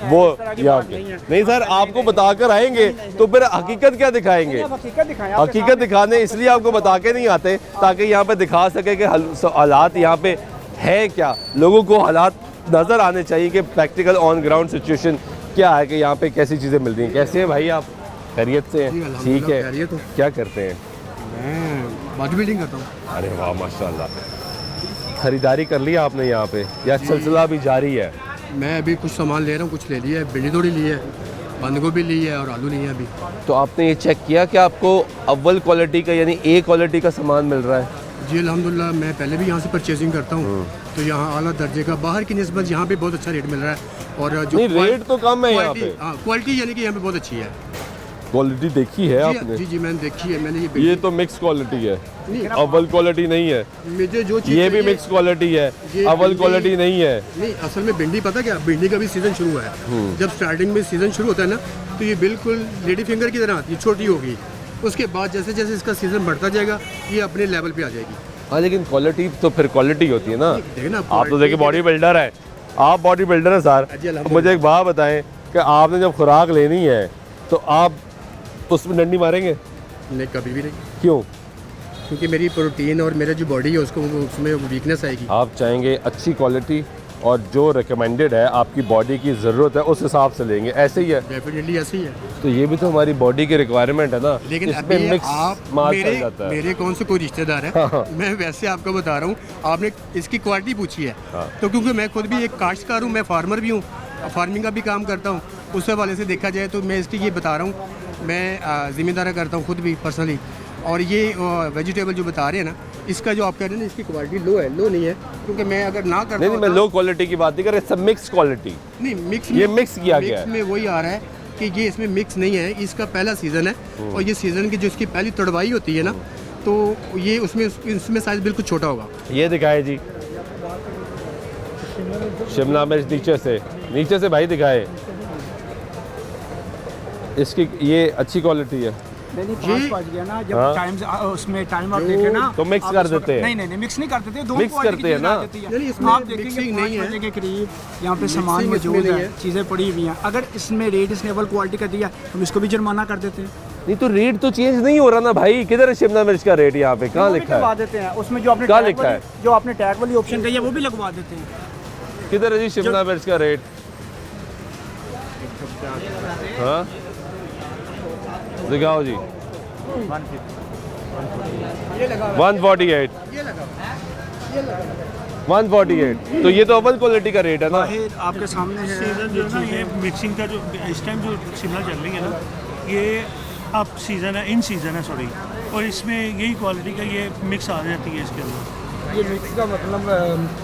[SPEAKER 1] वो यहाँ के नहीं सर, आपको बताकर आएंगे तो फिर हकीकत क्या दिखाएंगे? हकीकत दिखाने इसलिए आपको बता के नहीं आते ताकि यहाँ पे दिखा सके कि हालात यहाँ पे है क्या, लोगों को हालात नज़र आने चाहिए कि प्रैक्टिकल ऑन ग्राउंड सिचुएशन क्या है, कि यहाँ पे कैसी चीज़ें मिल रही हैं। कैसे हैं भाई आप? खैरियत से हैं? ठीक है। क्या करते हैं?
[SPEAKER 2] मैं बॉडी बिल्डिंग करता हूँ।
[SPEAKER 1] अरे वाह माशाल्लाह। खरीदारी कर लिया आपने यहाँ पे या सिलसिला भी जारी है?
[SPEAKER 2] मैं अभी कुछ सामान ले रहा हूँ, कुछ ले लिया है, भिंडी थोड़ी ली है, बंद गोभी ली है और आलू नहीं है अभी।
[SPEAKER 1] तो आपने ये चेक किया कि आपको अव्वल क्वालिटी का यानी ए क्वालिटी का सामान मिल रहा है?
[SPEAKER 2] जी अल्हम्दुलिल्लाह, मैं पहले भी यहाँ से परचेजिंग करता हूँ, तो यहाँ आला दर्जे का बाहर की निस्बत यहाँ पे बहुत अच्छा रेट मिल रहा है। और जो
[SPEAKER 1] नहीं, रेट तो कम है यहाँ पे।
[SPEAKER 2] क्वालिटी यानी कि यहाँ पे बहुत अच्छी है।
[SPEAKER 1] क्वालिटी देखी है आपने?
[SPEAKER 2] जी मैंने देखी है। मैंने
[SPEAKER 1] ये तो मिक्स क्वालिटी है, अव्वल क्वालिटी नहीं है।
[SPEAKER 2] मुझे जो चीज़
[SPEAKER 1] ये भी मिक्स क्वालिटी है, अव्वल क्वालिटी नहीं है।
[SPEAKER 2] नहीं, असल में भिंडी पता क्या, भिंडी का भी सीज़न शुरू है। जब स्टार्टिंग में सीज़न शुरू होता है ना, तो ये बिल्कुल लेडी फिंगर की तरह आती है, छोटी होगी। उसके बाद जैसे जैसे इसका सीज़न बढ़ता जाएगा, ये अपने लेवल पे आ जाएगी।
[SPEAKER 1] हाँ, लेकिन क्वालिटी तो फिर क्वालिटी होती है ना।
[SPEAKER 2] देखना,
[SPEAKER 1] आप तो देखिए बॉडी बिल्डर है, आप बॉडी बिल्डर है सर। मुझे एक बात बताएं कि आपने जब खुराक लेनी है तो आप उसमें डंडी मारेंगे?
[SPEAKER 10] नहीं, कभी भी नहीं,
[SPEAKER 1] क्यों?
[SPEAKER 10] क्योंकि मेरी प्रोटीन और मेरा जो बॉडी है उसको उसमें वीकनेस आएगी।
[SPEAKER 1] आप चाहेंगे अच्छी क्वालिटी और जो रिकमेंडेड है आपकी बॉडी की ज़रूरत है उस हिसाब से लेंगे, ऐसे ही है?
[SPEAKER 10] डेफिनेटली ऐसे ही है।
[SPEAKER 1] तो ये भी तो हमारी बॉडी की रिक्वायरमेंट है ना,
[SPEAKER 10] लेकिन
[SPEAKER 1] इसमें
[SPEAKER 10] अभी
[SPEAKER 1] मिक्स
[SPEAKER 10] आप
[SPEAKER 1] माल चल जाता है।
[SPEAKER 10] मेरे कौन से कोई रिश्तेदार है, मैं वैसे आपको बता रहा हूँ, आपने इसकी क्वालिटी पूछी है तो क्योंकि मैं खुद भी एक काश्तकार हूँ, मैं फार्मर भी हूँ, फार्मिंग का भी काम करता हूँ, उस हवाले से देखा जाए तो मैं इसकी ये बता रहा हूँ, मैं ज़िम्मेदार करता हूँ खुद भी पर्सनली। और ये वेजिटेबल जो बता रहे हैं ना, इसका जो आप कह रहे हैं ना, इसकी क्वालिटी लो है, लो नहीं है, क्योंकि मैं अगर ना करता
[SPEAKER 1] नहीं, मैं लो क्वालिटी की बात नहीं कर रहा, सब मिक्स क्वालिटी।
[SPEAKER 10] नहीं, मिक्स
[SPEAKER 1] ये मिक्स किया गया है।
[SPEAKER 10] में वही आ रहा है कि ये इसमें मिक्स नहीं है, इसका पहला सीज़न है और ये सीज़न की जो इसकी पहली तड़वाई होती है ना, तो ये इसमें साइज़ बिल्कुल छोटा होगा।
[SPEAKER 1] ये दिखाए जी, शिमला मिर्च नीचे से भाई दिखाए, इसकी ये अच्छी क्वालिटी है।
[SPEAKER 5] नहीं, 5 बज गया ना, जब टाइम उसमें टाइम आप देखें ना
[SPEAKER 1] तो मिक्स कर देते हैं।
[SPEAKER 5] नहीं, मिक्स नहीं कर देते, दो
[SPEAKER 1] मिक्स करते हैं ना।
[SPEAKER 5] आप देखेंगे 5 बजे के करीब यहाँ पे सामान मौजूद है, चीज़ें पड़ी हुई हैं, अगर इसमें रेट रिजनेबल क्वालिटी का दिया हम इसको भी जुर्माना कर देते हैं।
[SPEAKER 1] नहीं तो रेट तो चेंज नहीं हो रहा ना भाई, किधर है शिमला मिर्च का रेट? यहाँ पे कहाँ लिखा
[SPEAKER 5] लगवा
[SPEAKER 1] है?
[SPEAKER 5] देते हैं उसमें जो आपने
[SPEAKER 1] कहाँ लिखा है?
[SPEAKER 5] जो आपने टैग वाली ऑप्शन कही है वो भी लगवा देते हैं।
[SPEAKER 1] किधर है जी शिमला मिर्च का रेट? हाँ दिखाओ जी। 148 148, तो ये तो अव्वल क्वालिटी का रेट है ना।
[SPEAKER 5] आपके सामने है
[SPEAKER 3] सीज़न जो है ना, ये मिक्सिंग का जो इस टाइम जो शिमला चल रही है ना, ये अब सीज़न है, इन सीज़न है सॉरी, और इसमें यही क्वालिटी का ये मिक्स आ जाती है इसके अंदर।
[SPEAKER 11] ये मिक्स का मतलब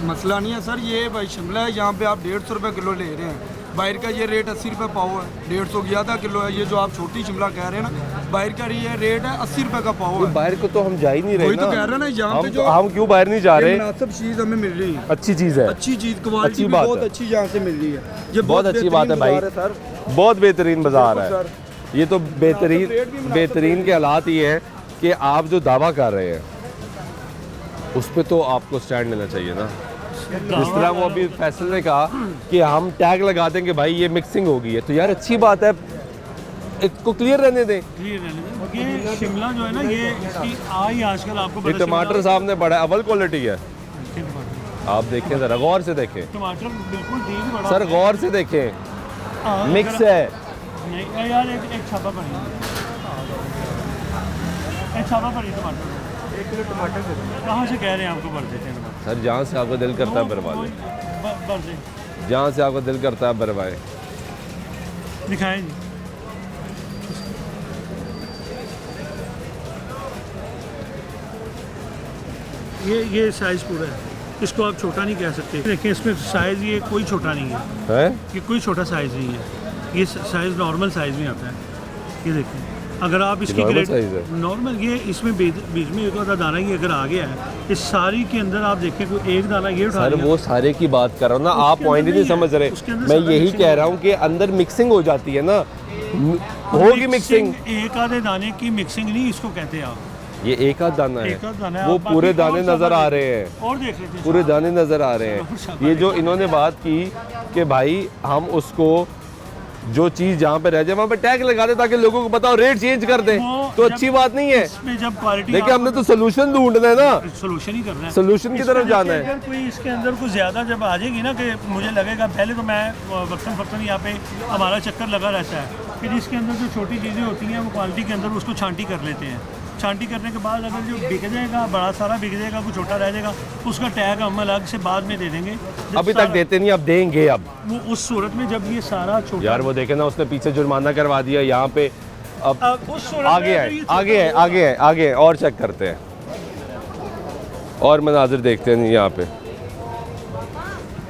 [SPEAKER 11] मसला नहीं है सर, ये भाई शिमला है, यहाँ पे आप 150 रुपये किलो ले रहे हैं, बाहर का ये रेट 80 रुपये पाव है, 150 की आधा किलो है। ये जो आप छोटी शिमला कह रहे हैं ना, बाहर का ये रेट है 80 रुपये का पाव है।
[SPEAKER 1] बाहर को तो हम जा ही नहीं रहे
[SPEAKER 11] वही
[SPEAKER 1] ना,
[SPEAKER 11] तो कह रहे हैं ना, यहाँ पे जो
[SPEAKER 1] हम क्यों बाहर नहीं जा रहे?
[SPEAKER 11] मुनासिब चीज़ हमें मिल रही है,
[SPEAKER 1] अच्छी चीज़ है,
[SPEAKER 11] अच्छी चीज़, क्वालिटी भी बहुत अच्छी यहाँ से मिल रही है। ये
[SPEAKER 1] बहुत अच्छी बात है भाई, बहुत बेहतरीन बाजार है ये तो। बेहतरीन के हालात ये हैं कि आप जो दावा कर रहे हैं उस पर तो आपको स्टैंड लेना चाहिए ना। जिस तरह वो अभी फैसल ने कहा कि हम टैग लगा दें कि भाई ये मिक्सिंग हो गई है, तो यार अच्छी बात है, इसको क्लियर रहने दें।
[SPEAKER 3] ये शिमला जो है ना, ये इसकी आई आजकल आपको
[SPEAKER 1] ये टमाटर साहब ने बड़ा अव्वल क्वालिटी है, आप देखें ज़रा गौर से देखें
[SPEAKER 3] टमाटर बिल्कुल ठीक बड़ा
[SPEAKER 1] सर, गौर से देखें, मिक्स है।
[SPEAKER 3] नहीं यार, एक छापा पड़ी, एक छापा पड़ी टमाटर, 1 किलो टमाटर कहाँ से कह रहे हैं आपको भर देते हैं
[SPEAKER 1] सर? जहाँ से आपको दिल करता है भरवा लें, जहाँ से आपको दिल करता है भरवाएं।
[SPEAKER 3] दिखाएं जी। ये साइज़ पूरा है, इसको आप छोटा नहीं कह सकते। देखिए इसमें साइज़ ये कोई छोटा नहीं है, ये कोई छोटा साइज़ नहीं है, ये साइज़ नॉर्मल साइज़ में आता है। ये देखिए, अगर आप इसकी ग्रेड नॉर्मल, ये इसमें बीच में एक आधा दाना ही अगर आ गया है, इस सारी के अंदर आप देखें कोई एक दाना ये उठा लिया।
[SPEAKER 1] वो सारे की बात कर रहा हूँ ना, आप पॉइंट ही नहीं समझ रहे। मैं यही कह रहा हूँ कि अंदर मिक्सिंग हो जाती है ना, होगी मिक्सिंग।
[SPEAKER 3] एक आधे दाने की मिक्सिंग नहीं इसको कहते हैं आप,
[SPEAKER 1] ये एक आध दाना है, वो पूरे दाने नजर आ रहे हैं,
[SPEAKER 3] और देख लेते हैं,
[SPEAKER 1] पूरे दाने नजर आ रहे हैं। ये जो इन्होंने बात की कि भाई हम उसको जो चीज़ जहाँ पे रह जाए वहाँ पे टैग लगा दे ताकि लोगों को बताओ, रेट चेंज कर दे, तो अच्छी बात नहीं है।
[SPEAKER 3] जब क्वालिटी
[SPEAKER 1] देखिए हमने तो सोल्यूशन ढूंढना है ना,
[SPEAKER 3] सोल्यूशन ही करना है,
[SPEAKER 1] सोल्यूशन की तरफ जाना है।
[SPEAKER 3] अगर कोई इसके अंदर कुछ ज़्यादा जब आ जाएगी ना, कि मुझे लगेगा, पहले तो मैं वक्तन यहाँ पे हमारा चक्कर लगा रहता है, फिर इसके अंदर जो छोटी चीज़ें होती हैं वो क्वालिटी के अंदर उसको छांटी कर लेते हैं। छांटी करने के बाद अगर जो बिक जाएगा, बड़ा सारा बिक जाएगा, कुछ छोटा रह जाएगा, उसका टैग हम अलग से बाद में दे देंगे।
[SPEAKER 1] अभी तक देते नहीं, अब देंगे। अब
[SPEAKER 3] वो उस सूरत में जब ये सारा छोटा,
[SPEAKER 1] यार वो देखे ना, उसने पीछे जुर्माना करवा दिया यहाँ पे। अब
[SPEAKER 3] उस सूरत
[SPEAKER 1] आगे है, आगे है और चेक करते हैं और मनाजिर देखते हैं यहाँ पे।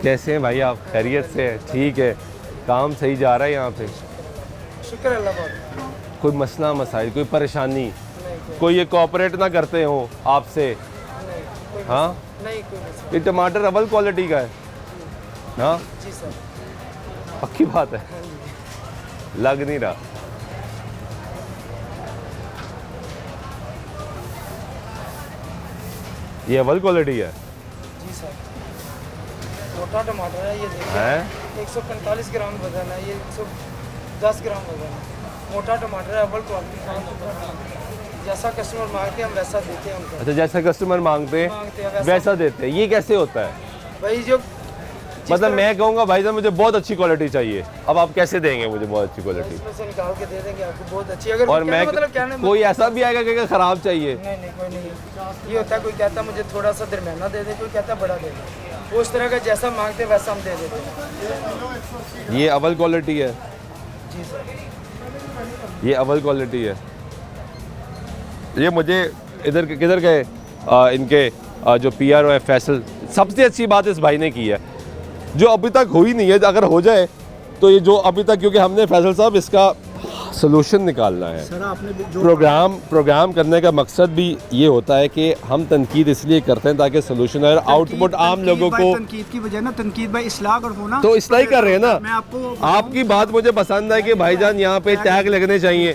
[SPEAKER 1] कैसे हैं भाई आप? खैरियत से हैं? ठीक है, काम सही जा रहा है यहाँ पे?
[SPEAKER 11] शुक्र अल्लाह का।
[SPEAKER 1] कोई मसला मसाइल, कोई परेशानी, कोई ये कोऑपरेट ना करते हो आपसे? हाँ
[SPEAKER 11] नहीं,
[SPEAKER 1] ये टमाटर अव्वल क्वालिटी का है? हाँ
[SPEAKER 11] जी सर,
[SPEAKER 1] पक्की बात है, लग नहीं रहा। ये अव्वल क्वालिटी है?
[SPEAKER 11] जी सर, मोटा टमाटर है, ये देखिए
[SPEAKER 1] हैं?
[SPEAKER 11] 145 ग्राम वजन है, ये 110 ग्राम वजन है।
[SPEAKER 8] मोटा टमाटर है, अव्वल क्वालिटी का जैसा कस्टमर मांगते हैं हम वैसा देते हैं उनको।
[SPEAKER 1] अच्छा, जैसा कस्टमर मांगते हैं वैसा देते हैं। ये कैसे होता है?
[SPEAKER 8] भाई जो
[SPEAKER 1] मतलब मैं कहूँगा भाई साहब मुझे बहुत अच्छी क्वालिटी चाहिए, अब आप कैसे देंगे मुझे बहुत अच्छी क्वालिटी?
[SPEAKER 8] इसमें से निकाल के दे देंगे आपको बहुत अच्छी। अगर
[SPEAKER 1] और मैं
[SPEAKER 8] मतलब कहने
[SPEAKER 1] कोई ऐसा भी आएगा कि ख़राब चाहिए?
[SPEAKER 8] नहीं कोई नहीं। ये होता है कोई कहता है मुझे थोड़ा सा दरमियाना दे दे, कोई कहता है बड़ा दे दे। उस तरह का जैसा मांगते हैं वैसा हम दे देते हैं।
[SPEAKER 1] ये अव्वल क्वालिटी है?
[SPEAKER 8] जी सर।
[SPEAKER 1] ये अव्वल क्वालिटी है। ये मुझे इधर किधर गए इनके जो PR है फैसल, सबसे अच्छी बात इस भाई ने की है जो अभी तक हुई नहीं है। अगर हो जाए तो ये जो अभी तक, क्योंकि हमने फैसल साहब इसका सोल्यूशन निकालना है।
[SPEAKER 5] सर आपने जो
[SPEAKER 1] प्रोग्राम करने का मकसद भी ये होता है कि हम तनकीद इसलिए करते हैं ताकि सोल्यूशन और आउटपुट आम लोगों को।
[SPEAKER 5] तनकीद की वजह ना, तनकीद भाई इसलाह अगर हो ना
[SPEAKER 1] तो इसलाह ही कर रहे हैं ना।
[SPEAKER 5] मैं आपको
[SPEAKER 1] आपकी बात मुझे पसंद है कि भाईजान यहाँ पे टैग लगने चाहिए,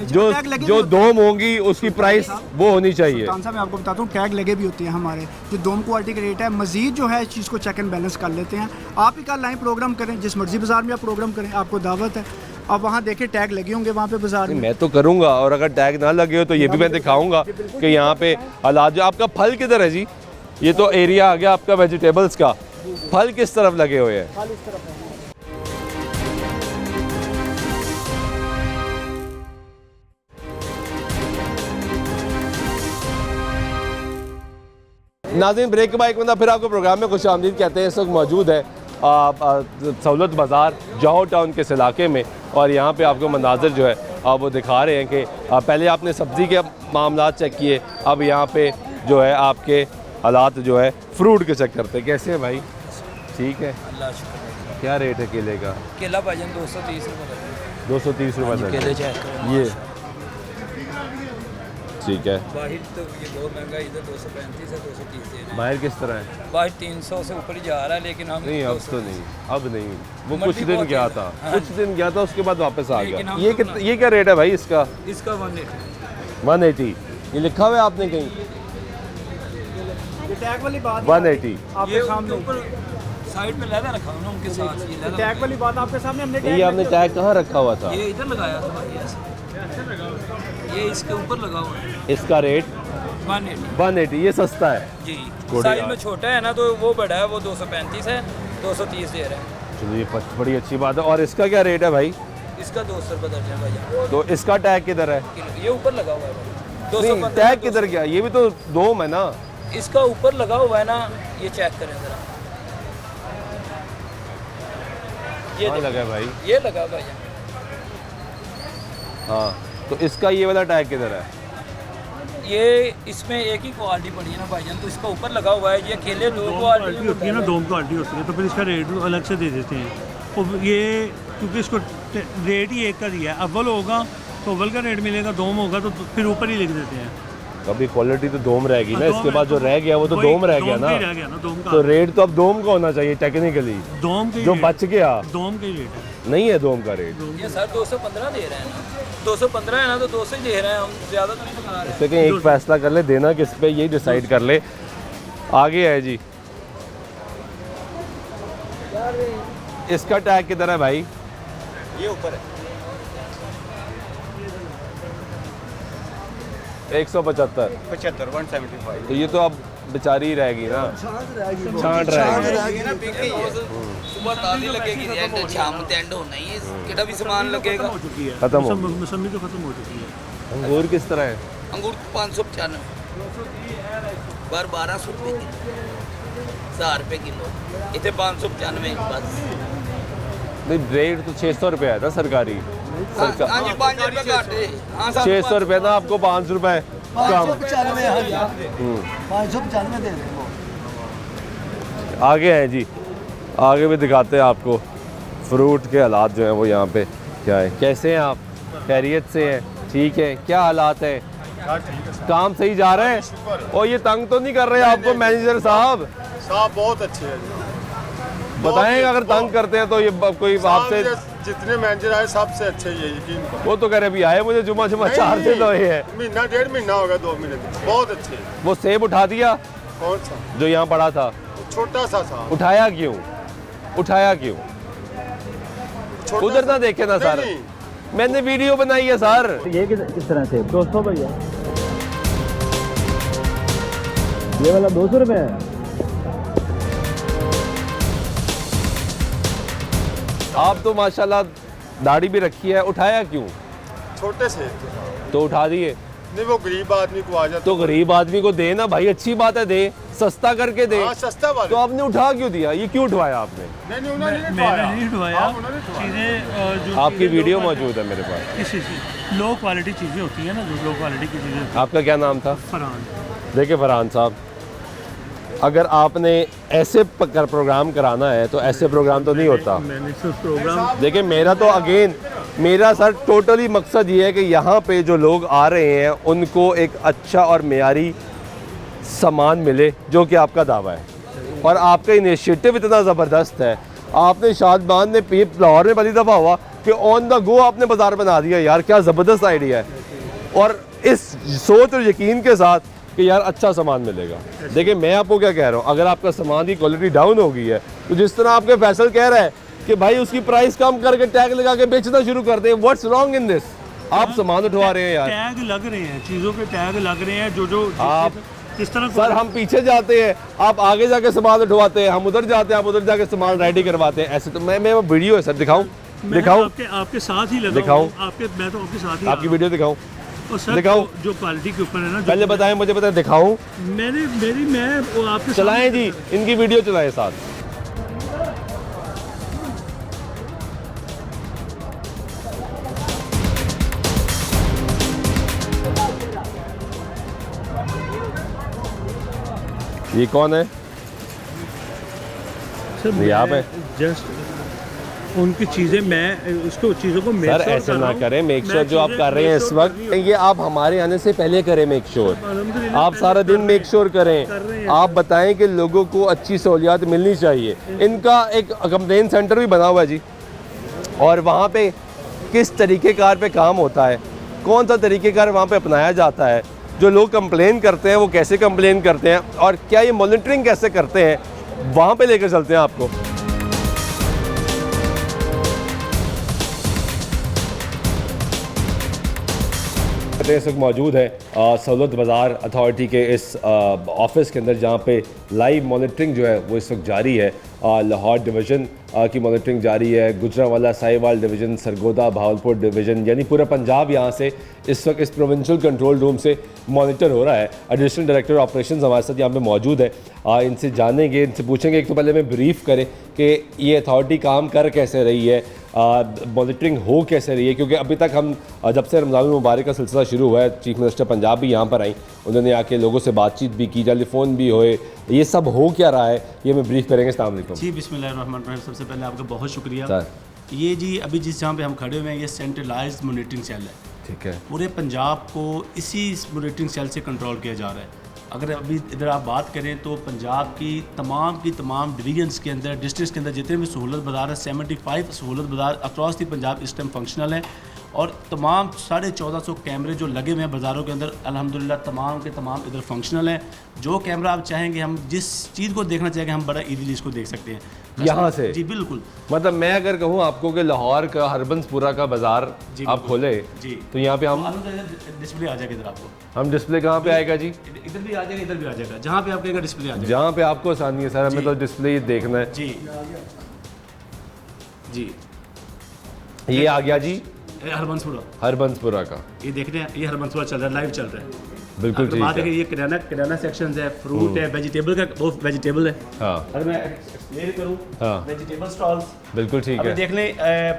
[SPEAKER 1] जो दोम होंगी उसकी प्राइस वो होनी चाहिए।
[SPEAKER 5] सुल्तान साहब मैं आपको बताता हूँ टैग लगे भी होते हैं हमारे, जो दोम क्वालिटी का रेट है। मजीद जो है इस चीज़ को चेक एंड बैलेंस कर लेते हैं। आप ही कल लाइन प्रोग्राम करें, जिस मर्जी बाजार में आप प्रोग्राम करें, आपको दावत है। अब वहाँ देखें टैग लगे होंगे वहाँ पे बाजार में।
[SPEAKER 1] मैं तो करूँगा, और अगर टैग ना लगे हो तो ये भी मैं दिखाऊंगा कि यहाँ पे हालात। जो आपका फल किधर है जी? ये तो एरिया आ गया आपका वेजिटेबल्स का। फल किस तरफ लगे हुए हैं? नाज़रीन, ब्रेक के बाद एक फिर आपको प्रोग्राम में खुश आमदीद कहते हैं। इस वक्त मौजूद है सहूलत बाज़ार जौहर टाउन के इस इलाके में, और यहाँ पे आपको मनाज़र जो है वो दिखा रहे हैं कि पहले आपने सब्ज़ी के मामला चेक किए, अब यहाँ पे जो है आपके हालात जो है फ्रूट के चेक करते हैं। कैसे हैं भाई? ठीक है,
[SPEAKER 8] अल्लाह शुक्र।
[SPEAKER 1] क्या रेट है केले का?
[SPEAKER 8] केला भाईजान 230 रुपये।
[SPEAKER 1] 230 रुपये
[SPEAKER 8] केले चेक करो।
[SPEAKER 1] ये ठीक है।
[SPEAKER 8] बाहर तो ये बहुत महंगा, इधर 235 है, 230 दे रहे हैं।
[SPEAKER 1] बाहर किस तरह है?
[SPEAKER 8] बाहर 300 से ऊपर ही जा रहा है, लेकिन हम
[SPEAKER 1] नहीं अब तो नहीं, अब नहीं। वो कुछ
[SPEAKER 8] मंडी
[SPEAKER 1] दिन
[SPEAKER 8] बहुत
[SPEAKER 1] गया
[SPEAKER 8] है।
[SPEAKER 1] था,
[SPEAKER 8] हाँ।
[SPEAKER 1] कुछ दिन गया था, उसके बाद वापस आ
[SPEAKER 8] लेकिन
[SPEAKER 1] गया।
[SPEAKER 8] हम
[SPEAKER 1] ये
[SPEAKER 8] तो
[SPEAKER 1] ये क्या रेट है भाई इसका?
[SPEAKER 8] इसका 180।
[SPEAKER 1] 180 ये लिखा हुआ है आपने कहीं?
[SPEAKER 5] टैग वाली बात
[SPEAKER 1] 180
[SPEAKER 5] आपके सामने
[SPEAKER 8] ऊपर साइड पे लैदा रखा ना उनके साथ। ये लैदा
[SPEAKER 5] टैग वाली बात आपके सामने हमने
[SPEAKER 1] ये आपने टैग कहाँ रखा हुआ था?
[SPEAKER 8] ये इधर लगाया था भाई ऐसे, ये इसके ऊपर लगा हुआ है।
[SPEAKER 1] इसका रेट 180। ये सस्ता है
[SPEAKER 8] जी।
[SPEAKER 1] गुड
[SPEAKER 8] साइज
[SPEAKER 1] यार।
[SPEAKER 8] में छोटा है ना तो वो बड़ा है, वो 235 है, 230 दे रहे हैं।
[SPEAKER 1] चलो ये बड़ी अच्छी बात है। और इसका क्या रेट है भाई?
[SPEAKER 8] इसका 200 रुपये दर्जन भाई।
[SPEAKER 1] तो इसका टैग किधर है?
[SPEAKER 8] ये ऊपर लगा हुआ है भाई।
[SPEAKER 1] 215 टैग किधर गया? ये भी तो दोम है ना।
[SPEAKER 8] इसका ऊपर लगा हुआ है ना, ये चेक करें जरा। ये
[SPEAKER 1] कहाँ लगा है भाई?
[SPEAKER 8] ये लगा भाई।
[SPEAKER 1] हाँ, तो इसका ये वाला टैग किधर है?
[SPEAKER 8] ये इसमें एक ही क्वालिटी पड़ी है ना भाईजान, तो इसका ऊपर लगा हुआ है। ये केले दो क्वालिटी
[SPEAKER 3] होती है ना, दो क्वालिटी होती है, तो फिर इसका रेट अलग से दे देते हैं। और ये क्योंकि इसको रेट ही एक का दिया है, अव्वल होगा तो अव्वल का रेट मिलेगा, दोम होगा तो फिर ऊपर ही लिख देते हैं।
[SPEAKER 1] अभी क्वालिटी तो दोम रहेगी ना, इसके बाद जो रह गया वो तो दोम रह गया ना।
[SPEAKER 3] दोम का
[SPEAKER 1] तो रेट तो अब दोम का होना चाहिए टेक्निकली।
[SPEAKER 3] दोम के
[SPEAKER 1] जो बच गया
[SPEAKER 3] दोम का रेट है,
[SPEAKER 1] नहीं है दोम का रेट।
[SPEAKER 8] ये सर 215 दे रहे हैं ना, 215 है ना, तो 200 ही दे रहे हैं हम, ज़्यादा तो नहीं लगा रहे हैं।
[SPEAKER 1] लेकिन एक फैसला कर ले, देना किस पे यही डिसाइड कर ले। आगे है जी, इसका टैग किधर है भाई?
[SPEAKER 8] ये ऊपर है
[SPEAKER 1] 175
[SPEAKER 8] 175।
[SPEAKER 1] तो ये तो अब बेचारी ही रहेगी ना, छांट रहेगी
[SPEAKER 8] ना, बिक गई है। सुबह ताज़ी लगेगी, एंड शाम ते एंड होना ही है, कितना भी सामान लगेगा।
[SPEAKER 1] खत्म हो गई।
[SPEAKER 3] मौसमी तो खत्म हो चुकी है।
[SPEAKER 1] अंगूर किस तरह है?
[SPEAKER 8] अंगूर 595 पर 1200 रुपये किलो, 1000 रुपये किलो, इतने 595 बस।
[SPEAKER 1] नहीं, रेट तो 600 रुपये है ना सरकारी।
[SPEAKER 8] हाँ जी, 5 रुपये घट है। हाँ
[SPEAKER 1] 600 रुपये ना, आपको 5 रुपये कम।
[SPEAKER 11] 595 दे रहे हैं।
[SPEAKER 1] आगे हैं जी, आगे भी दिखाते हैं आपको फ्रूट के हालात जो हैं वो यहाँ पे क्या है। कैसे हैं आप? खैरियत से हैं? ठीक है, क्या हालात हैं? काम सही जा रहा है? और ये तंग तो नहीं कर रहे आपको मैनेजर साहब?
[SPEAKER 9] बहुत अच्छे हैं।
[SPEAKER 1] बताएं अगर तंग करते हैं तो ये कोई आपसे।
[SPEAKER 9] जितने मैनेजर आए सबसे अच्छे ये यकीन करो।
[SPEAKER 1] वो तो कह रहे अभी आए, मुझे जुमा 4 दिन हुए हैं।
[SPEAKER 9] महीना 1.5 महीना होगा, 2 महीने, बहुत अच्छे।
[SPEAKER 1] वो सेब उठा दिया
[SPEAKER 9] कौन सा?
[SPEAKER 1] जो यहाँ पड़ा था?
[SPEAKER 9] छोटा सा था।
[SPEAKER 1] उठाया क्यों? उठाया क्यों? उधर ना देखे ना सर। मैंने वीडियो बनाई है सर।
[SPEAKER 8] ये किस तरह से 200 भैया, ये वाला 200 रुपये है।
[SPEAKER 1] आप तो माशाल्लाह दाढ़ी भी रखी है, उठाया क्यों?
[SPEAKER 9] छोटे से
[SPEAKER 1] तो उठा दिए।
[SPEAKER 9] नहीं, वो गरीब आदमी को आ जाता
[SPEAKER 1] तो गरीब आदमी को दे ना भाई, अच्छी बात है, दे, सस्ता करके दे।
[SPEAKER 9] हाँ, सस्ता वाला।
[SPEAKER 1] तो आपने उठा क्यों दिया? ये क्यों उठवाया आपने?
[SPEAKER 9] नहीं, उन्होंने नहीं
[SPEAKER 3] मैंने नहीं उठवाया।
[SPEAKER 9] हाँ, उन्होंने उठवाया।
[SPEAKER 3] चीज़ें जो
[SPEAKER 1] आपकी वीडियो मौजूद है मेरे पास।
[SPEAKER 3] किसी लो क्वालिटी चीज़ें होती हैं ना, जो लो क्वालिटी की चीज़ें होती हैं।
[SPEAKER 1] आपका क्या नाम था?
[SPEAKER 3] फरहान।
[SPEAKER 1] देखिए फरहान साहब, अगर आपने ऐसे प्रोग्राम कराना है तो ऐसे प्रोग्राम तो नहीं होता।
[SPEAKER 3] मैंने सिर्फ प्रोग्राम,
[SPEAKER 1] देखिए मेरा तो अगेन मेरा सर टोटली मकसद ये है कि यहाँ पे जो लोग आ रहे हैं उनको एक अच्छा और मेयारी सामान मिले, जो कि आपका दावा है। और आपका इनिशिएटिव इतना ज़बरदस्त है। आपने शादबान ने लाहौर में पहली दफ़ा हुआ कि ऑन द गो आपने बाज़ार बना दिया यार, क्या ज़बरदस्त आइडिया है। और इस सोच और यकीन के साथ कि यार अच्छा सामान मिलेगा। देखिए मैं आपको क्या कह रहा हूँ, अगर आपका सामान की क्वालिटी डाउन हो गई है तो जिस तरह आपके फैसल कह रहा है कि भाई उसकी प्राइस कम करके टैग लगा के बेचना शुरू कर दें, व्हाट्स रॉन्ग इन दिस? आप सामान उठवा रहे हैं यार,
[SPEAKER 3] टैग लग रहे हैं, चीज़ों पे टैग लग रहे हैं, जो
[SPEAKER 1] आप
[SPEAKER 3] किस तरह
[SPEAKER 1] सर हम पीछे जाते हैं, आप आगे जाके सामान उठवाते हैं, हम उधर जाते हैं, आप उधर जाके सामान रेडी करवाते हैं। ऐसे तो मैं वीडियो है सर, दिखाऊं?
[SPEAKER 3] आपके साथ ही लगा
[SPEAKER 1] दिखाऊं?
[SPEAKER 3] मैं तो आपके साथ ही
[SPEAKER 1] आपकी वीडियो दिखाऊं?
[SPEAKER 3] और सर
[SPEAKER 1] दिखाऊं?
[SPEAKER 3] जो क्वालिटी के ऊपर है ना,
[SPEAKER 1] पहले बताएं, मुझे बताएं, दिखाऊं?
[SPEAKER 3] मैं वो आपके
[SPEAKER 1] चलाएं जी, इनकी वीडियो चलाएं साथ। ये कौन है?
[SPEAKER 3] सर
[SPEAKER 1] ये आप हैं?
[SPEAKER 3] जस्ट उनकी चीज़ें मैं उसको चीज़ों को
[SPEAKER 1] सर ऐसे ना करें, मेक श्योर जो आप कर रहे हैं इस वक्त, ये आप हमारे आने से पहले करें मेक श्योर। आप सारा दिन मेक श्योर करें, आप बताएं कि लोगों को अच्छी सहूलियात मिलनी चाहिए। इनका एक कंप्लेन सेंटर भी बना हुआ है जी, और वहाँ पे किस तरीक़ेकार पे काम होता है, कौन सा तरीक़ेकार वहाँ पे अपनाया जाता है, जो लोग कंप्लेन करते हैं वो कैसे कंप्लेन करते हैं, और क्या ये मॉनिटरिंग कैसे करते हैं, वहाँ पे लेकर चलते हैं आपको। इस वक्त मौजूद है सहूलत बाज़ार अथॉरिटी के इस ऑफिस के अंदर, जहाँ पे लाइव मॉनिटरिंग जो है वो इस वक्त जारी है। लाहौर डिवीज़न की मॉनिटरिंग जारी है, गुजरांवाला साहिवाल डिवीज़न, सरगोदा भावलपुर डिवीज़न, यानी पूरा पंजाब यहाँ से इस वक्त इस प्रोविंशियल कंट्रोल रूम से मॉनिटर हो रहा है। एडिशनल डायरेक्टर ऑपरेशंस हमारे साथ यहाँ पे मौजूद है, इनसे जानेंगे, इनसे पूछेंगे। एक तो पहले मैं ब्रीफ करें कि ये अथॉरिटी काम कर कैसे रही है, मॉनिटरिंग हो कैसे रही है, क्योंकि अभी तक हम जब से रमज़ान मुबारक का सिलसिला शुरू हुआ है, चीफ मिनिस्टर पंजाब भी यहाँ पर आई, उन्होंने आके लोगों से बातचीत भी की, टेलीफोन भी हुए, ये सब हो क्या रहा है ये मैं ब्रीफ करेंगे। अस्सलाम वालेकुम
[SPEAKER 12] जी, बिस्मिल्लाहिर्रहमानिर्रहीम। सबसे पहले आपका बहुत शुक्रिया
[SPEAKER 1] सर।
[SPEAKER 12] ये जी अभी जिस जहाँ पे हम खड़े हुए हैं, ये सेंट्रलाइज्ड मॉनिटरिंग सेल है।
[SPEAKER 1] ठीक है।
[SPEAKER 12] पूरे पंजाब को इसी मॉनिटरिंग सेल से कंट्रोल किया जा रहा है। अगर अभी इधर आप बात करें तो पंजाब की तमाम डिवीजन्स के अंदर, डिस्ट्रिक्ट के अंदर जितने भी सहूलत बाज़ार है, 75 सहूलत बाज़ार अक्रॉस दी पंजाब इस टाइम फंक्शनल है। और तमाम 1450 कैमरे जो लगे हुए हैं बाज़ारों के अंदर, अल्हम्दुलिल्लाह तमाम के तमाम इधर फंक्शनल है। जो कैमरा आप चाहेंगे, हम जिस चीज़ को देखना चाहेंगे, हम बड़ा ईजीली इसको देख सकते हैं
[SPEAKER 1] यहाँ से।
[SPEAKER 12] जी बिल्कुल।
[SPEAKER 1] मतलब मैं अगर कहूँ आपको कि लाहौर का हरबंसपुरा का बाज़ार आप खोले
[SPEAKER 12] जी,
[SPEAKER 1] तो यहाँ पे हम
[SPEAKER 12] डिस्प्ले आ जाएगा इधर आपको।
[SPEAKER 1] हम डिस्प्ले कहाँ पे आएगा जी?
[SPEAKER 12] इधर भी आ जाएगा, इधर भी आ जाएगा, जहाँ पे आप कहेगा डिस्प्ले आ जाएगा।
[SPEAKER 1] जहाँ पे आपको आसानी है सर, हमें तो डिस्प्ले देखना है
[SPEAKER 12] जी जी।
[SPEAKER 1] ये आ गया जी
[SPEAKER 12] हरबंसपुरा
[SPEAKER 1] का,
[SPEAKER 12] ये देख रहे हैं, ये हरबंसपुरा चल रहा है, लाइव चल रहा है।
[SPEAKER 1] बिल्कुल ठीक
[SPEAKER 12] बात
[SPEAKER 1] है।
[SPEAKER 12] ये किराना सेक्शन है, फ्रूट है, वेजिटेबल का, वो वेजिटेबल है।
[SPEAKER 1] हाँ।
[SPEAKER 12] अगर मैं एक्सप्लेन करूँ,
[SPEAKER 1] हाँ।
[SPEAKER 12] वेजिटेबल स्टॉल्स
[SPEAKER 1] बिल्कुल ठीक है।
[SPEAKER 12] देख लें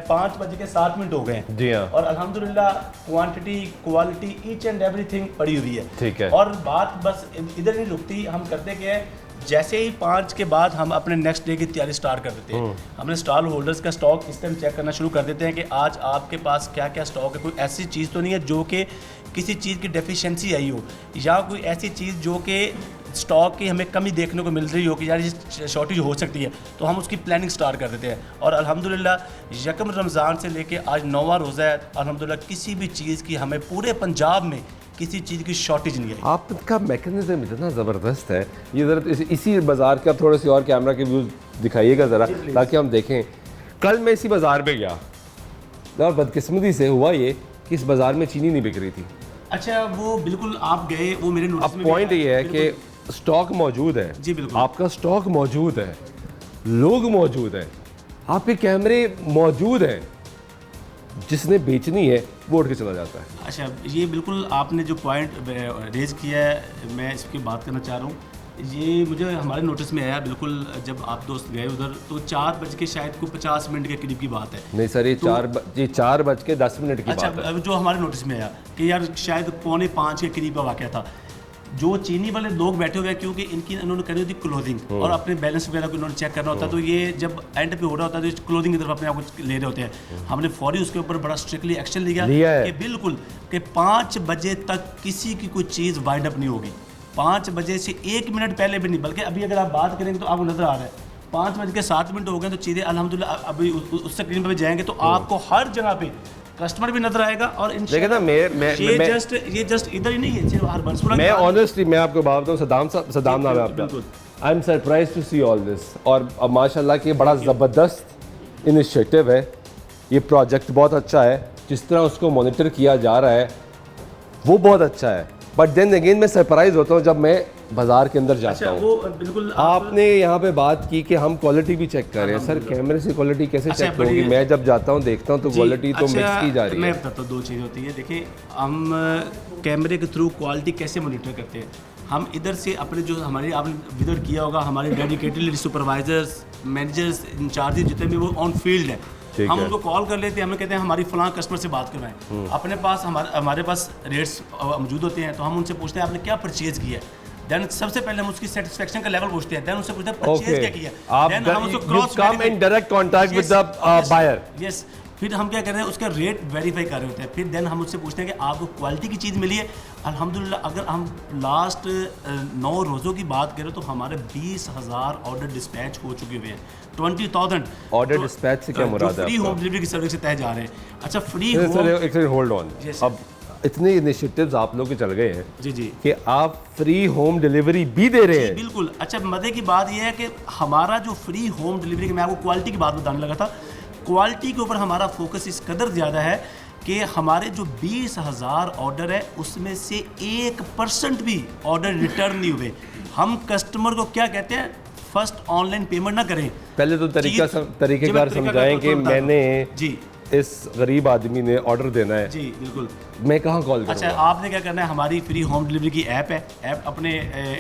[SPEAKER 12] 5:07 हो गए हैं
[SPEAKER 1] जी हाँ।
[SPEAKER 12] और अल्हम्दुलिल्लाह quantity quality each and everything पड़ी हुई है।
[SPEAKER 1] ठीक है।
[SPEAKER 12] और बात बस इधर नहीं रुकती, हम करते क्या है, जैसे ही 5 के बाद हम अपने नेक्स्ट डे की तैयारी स्टार्ट कर देते हैं। हमने स्टॉल होल्डर्स का स्टॉक इस टाइम चेक करना शुरू कर देते हैं कि आज आपके पास क्या क्या स्टॉक है। कोई ऐसी चीज़ तो नहीं है जो कि किसी चीज़ की डेफिशिएंसी आई हो, या कोई ऐसी चीज़ जो कि स्टॉक की हमें कमी देखने को मिल रही हो कि यार ये शॉर्टेज हो सकती है, तो हम उसकी प्लानिंग स्टार्ट कर देते हैं। और अल्हम्दुलिल्लाह यकम रमज़ान से लेके आज 9वां रोज़ा है, अल्हम्दुलिल्लाह किसी भी चीज़ की हमें पूरे पंजाब में किसी चीज़ की शॉर्टेज नहीं है।
[SPEAKER 1] आपका मैकेनिज्म इतना ज़बरदस्त है। ये ज़रा इसी बाज़ार का थोड़े से और कैमरा के व्यूज़ दिखाइएगा ज़रा, ताकि हम देखें। कल मैं इसी बाज़ार पे गया, और बदकिस्मती से हुआ ये कि इस बाज़ार में चीनी नहीं बिक रही थी।
[SPEAKER 12] अच्छा, वो बिल्कुल आप गए, वो मेरे नोटिस
[SPEAKER 1] अब
[SPEAKER 12] में
[SPEAKER 1] पॉइंट ये है कि स्टॉक मौजूद है
[SPEAKER 12] जी, बिल्कुल।
[SPEAKER 1] आपका स्टॉक मौजूद है, लोग मौजूद हैं, आपके कैमरे मौजूद हैं, जिसने बेचनी है वो उठ के चला जाता है।
[SPEAKER 12] अच्छा, ये बिल्कुल आपने जो पॉइंट रेज किया है, मैं इसकी बात करना चाह रहा हूँ। ये मुझे हमारे नोटिस में आया बिल्कुल, जब आप दोस्त गए उधर तो 4 बज के शायद को 50 मिनट के करीब की बात है।
[SPEAKER 1] नहीं सर, ये 4 बज के 10 मिनट की
[SPEAKER 12] अच्छा,
[SPEAKER 1] बात है।
[SPEAKER 12] अब जो हमारे नोटिस में आया कि यार शायद 4:45 के करीब का वाक़या था। जो चीनी वाले लोग बैठे हुए हैं, क्योंकि इन्होंने करनी होती क्लोथिंग और अपने बैलेंस वगैरह को इन्होंने चेक करना होता है, तो ये जब एंड पे हो रहा होता है तो क्लोथिंग की तरफ अपने आप को ले रहे होते हैं। हमने फौरी उसके ऊपर बड़ा स्ट्रिक्टली एक्शन लिया
[SPEAKER 1] है
[SPEAKER 12] कि बिल्कुल कि 5 बजे तक किसी की कोई चीज़ वाइंड अप नहीं होगी। 5 बजे से 1 मिनट पहले भी नहीं, बल्कि अभी अगर आप बात करेंगे तो आपको नज़र आ रहा है 5 बज के 7 मिनट हो गए, तो चीज़ें अल्हम्दुलिल्लाह अभी उस स्क्रीन पर भी जाएंगे तो आपको हर जगह पे कस्टमर भी नजर आएगा। और
[SPEAKER 1] देखिए ना,
[SPEAKER 12] ये जस्ट इधर ही नहीं है, सिर्फ हर बंसुरा
[SPEAKER 1] मैं ऑनेस्टली मैं आपको बात बताऊँ, सदाम नाम है आपका, I am surprise to see all this. और माशाल्लाह कि बड़ा ज़बरदस्त इनिशिएटिव है, ये प्रोजेक्ट बहुत अच्छा है, जिस तरह उसको मॉनिटर किया जा रहा है वो बहुत अच्छा है। बट देन अगेन मैं सरप्राइज होता हूँ जब मैं बाजार के अंदर जाता हूँ।
[SPEAKER 12] वो बिल्कुल
[SPEAKER 1] आपने यहाँ पे बात की कि हम क्वालिटी भी चेक कर रहे हैं। सर कैमरे से क्वालिटी कैसे चेक होगी? मैं जब जाता हूँ देखता हूँ तो क्वालिटी तो मिक्स की जा रही है।
[SPEAKER 12] मैं बताता हूँ, 2 चीज़ होती है। देखिए, हम कैमरे के थ्रू क्वालिटी कैसे मॉनिटर करते हैं। हम इधर से अपने जो हमारे आपने विजिट किया होगा, हमारे डेडिकेटेड सुपरवाइजर्स, मैनेजर्स, इंचार्ज जितने भी वो ऑन फील्ड है, हम उनको कॉल कर लेते हैं, हमें कहते हैं हमारी फलां कस्टमर से बात करवाएं। अपने पास हमारे पास रेट्स मौजूद होते हैं, तो हम उनसे पूछते हैं आपने क्या परचेज किया है। देन सबसे पहले हम उसकी सेटिस्फेक्शन का लेवल पूछते हैं, देन उससे पूछते हैं परचेज क्या किया। देन हम उसको cross
[SPEAKER 1] come in direct contact with the buyer.
[SPEAKER 12] Yes, फिर हम क्या कर रहे हैं, उसका रेट वेरीफाई कर रहे होते हैं। फिर देन हम उससे पूछते हैं कि आपको क्वालिटी की चीज़ मिली है। अल्हम्दुलिल्लाह, अगर हम लास्ट 9 रोज़ों की बात करें तो हमारे 20,000 ऑर्डर डिस्पैच हो चुके हुए हैं। 20,000
[SPEAKER 1] ऑर्डर डिस्पैच से क्या मुराद है?
[SPEAKER 12] फ्री होम डिलीवरी की सर्विस से तय जा रहे हैं। अच्छा, फ्री
[SPEAKER 1] होल्ड ऑन, अब इतने इनिशिएटिव्स आप लोग के चल गए हैं
[SPEAKER 12] जी
[SPEAKER 1] कि आप फ्री होम डिलीवरी भी दे रहे हैं।
[SPEAKER 12] बिल्कुल। अच्छा, मजे की बात यह है कि हमारा जो फ्री होम डिलीवरी, मैं आपको क्वालिटी की बात बताने लगा था, क्वालिटी के ऊपर हमारा फोकस इस कदर ज़्यादा है कि हमारे जो 20,000 ऑर्डर है उसमें से 1% भी ऑर्डर रिटर्न नहीं हुए। हम कस्टमर को क्या कहते हैं, फर्स्ट ऑनलाइन पेमेंट ना करें।
[SPEAKER 1] पहले तो तरीकेकार समझाएं कि मैंने जी इस गरीब आदमी ने ऑर्डर देना है।
[SPEAKER 12] जी बिल्कुल।
[SPEAKER 1] मैं कहाँ कॉल करूँ?
[SPEAKER 12] अच्छा, आपने क्या करना है, हमारी फ्री होम डिलीवरी की ऐप है। ऐप अपने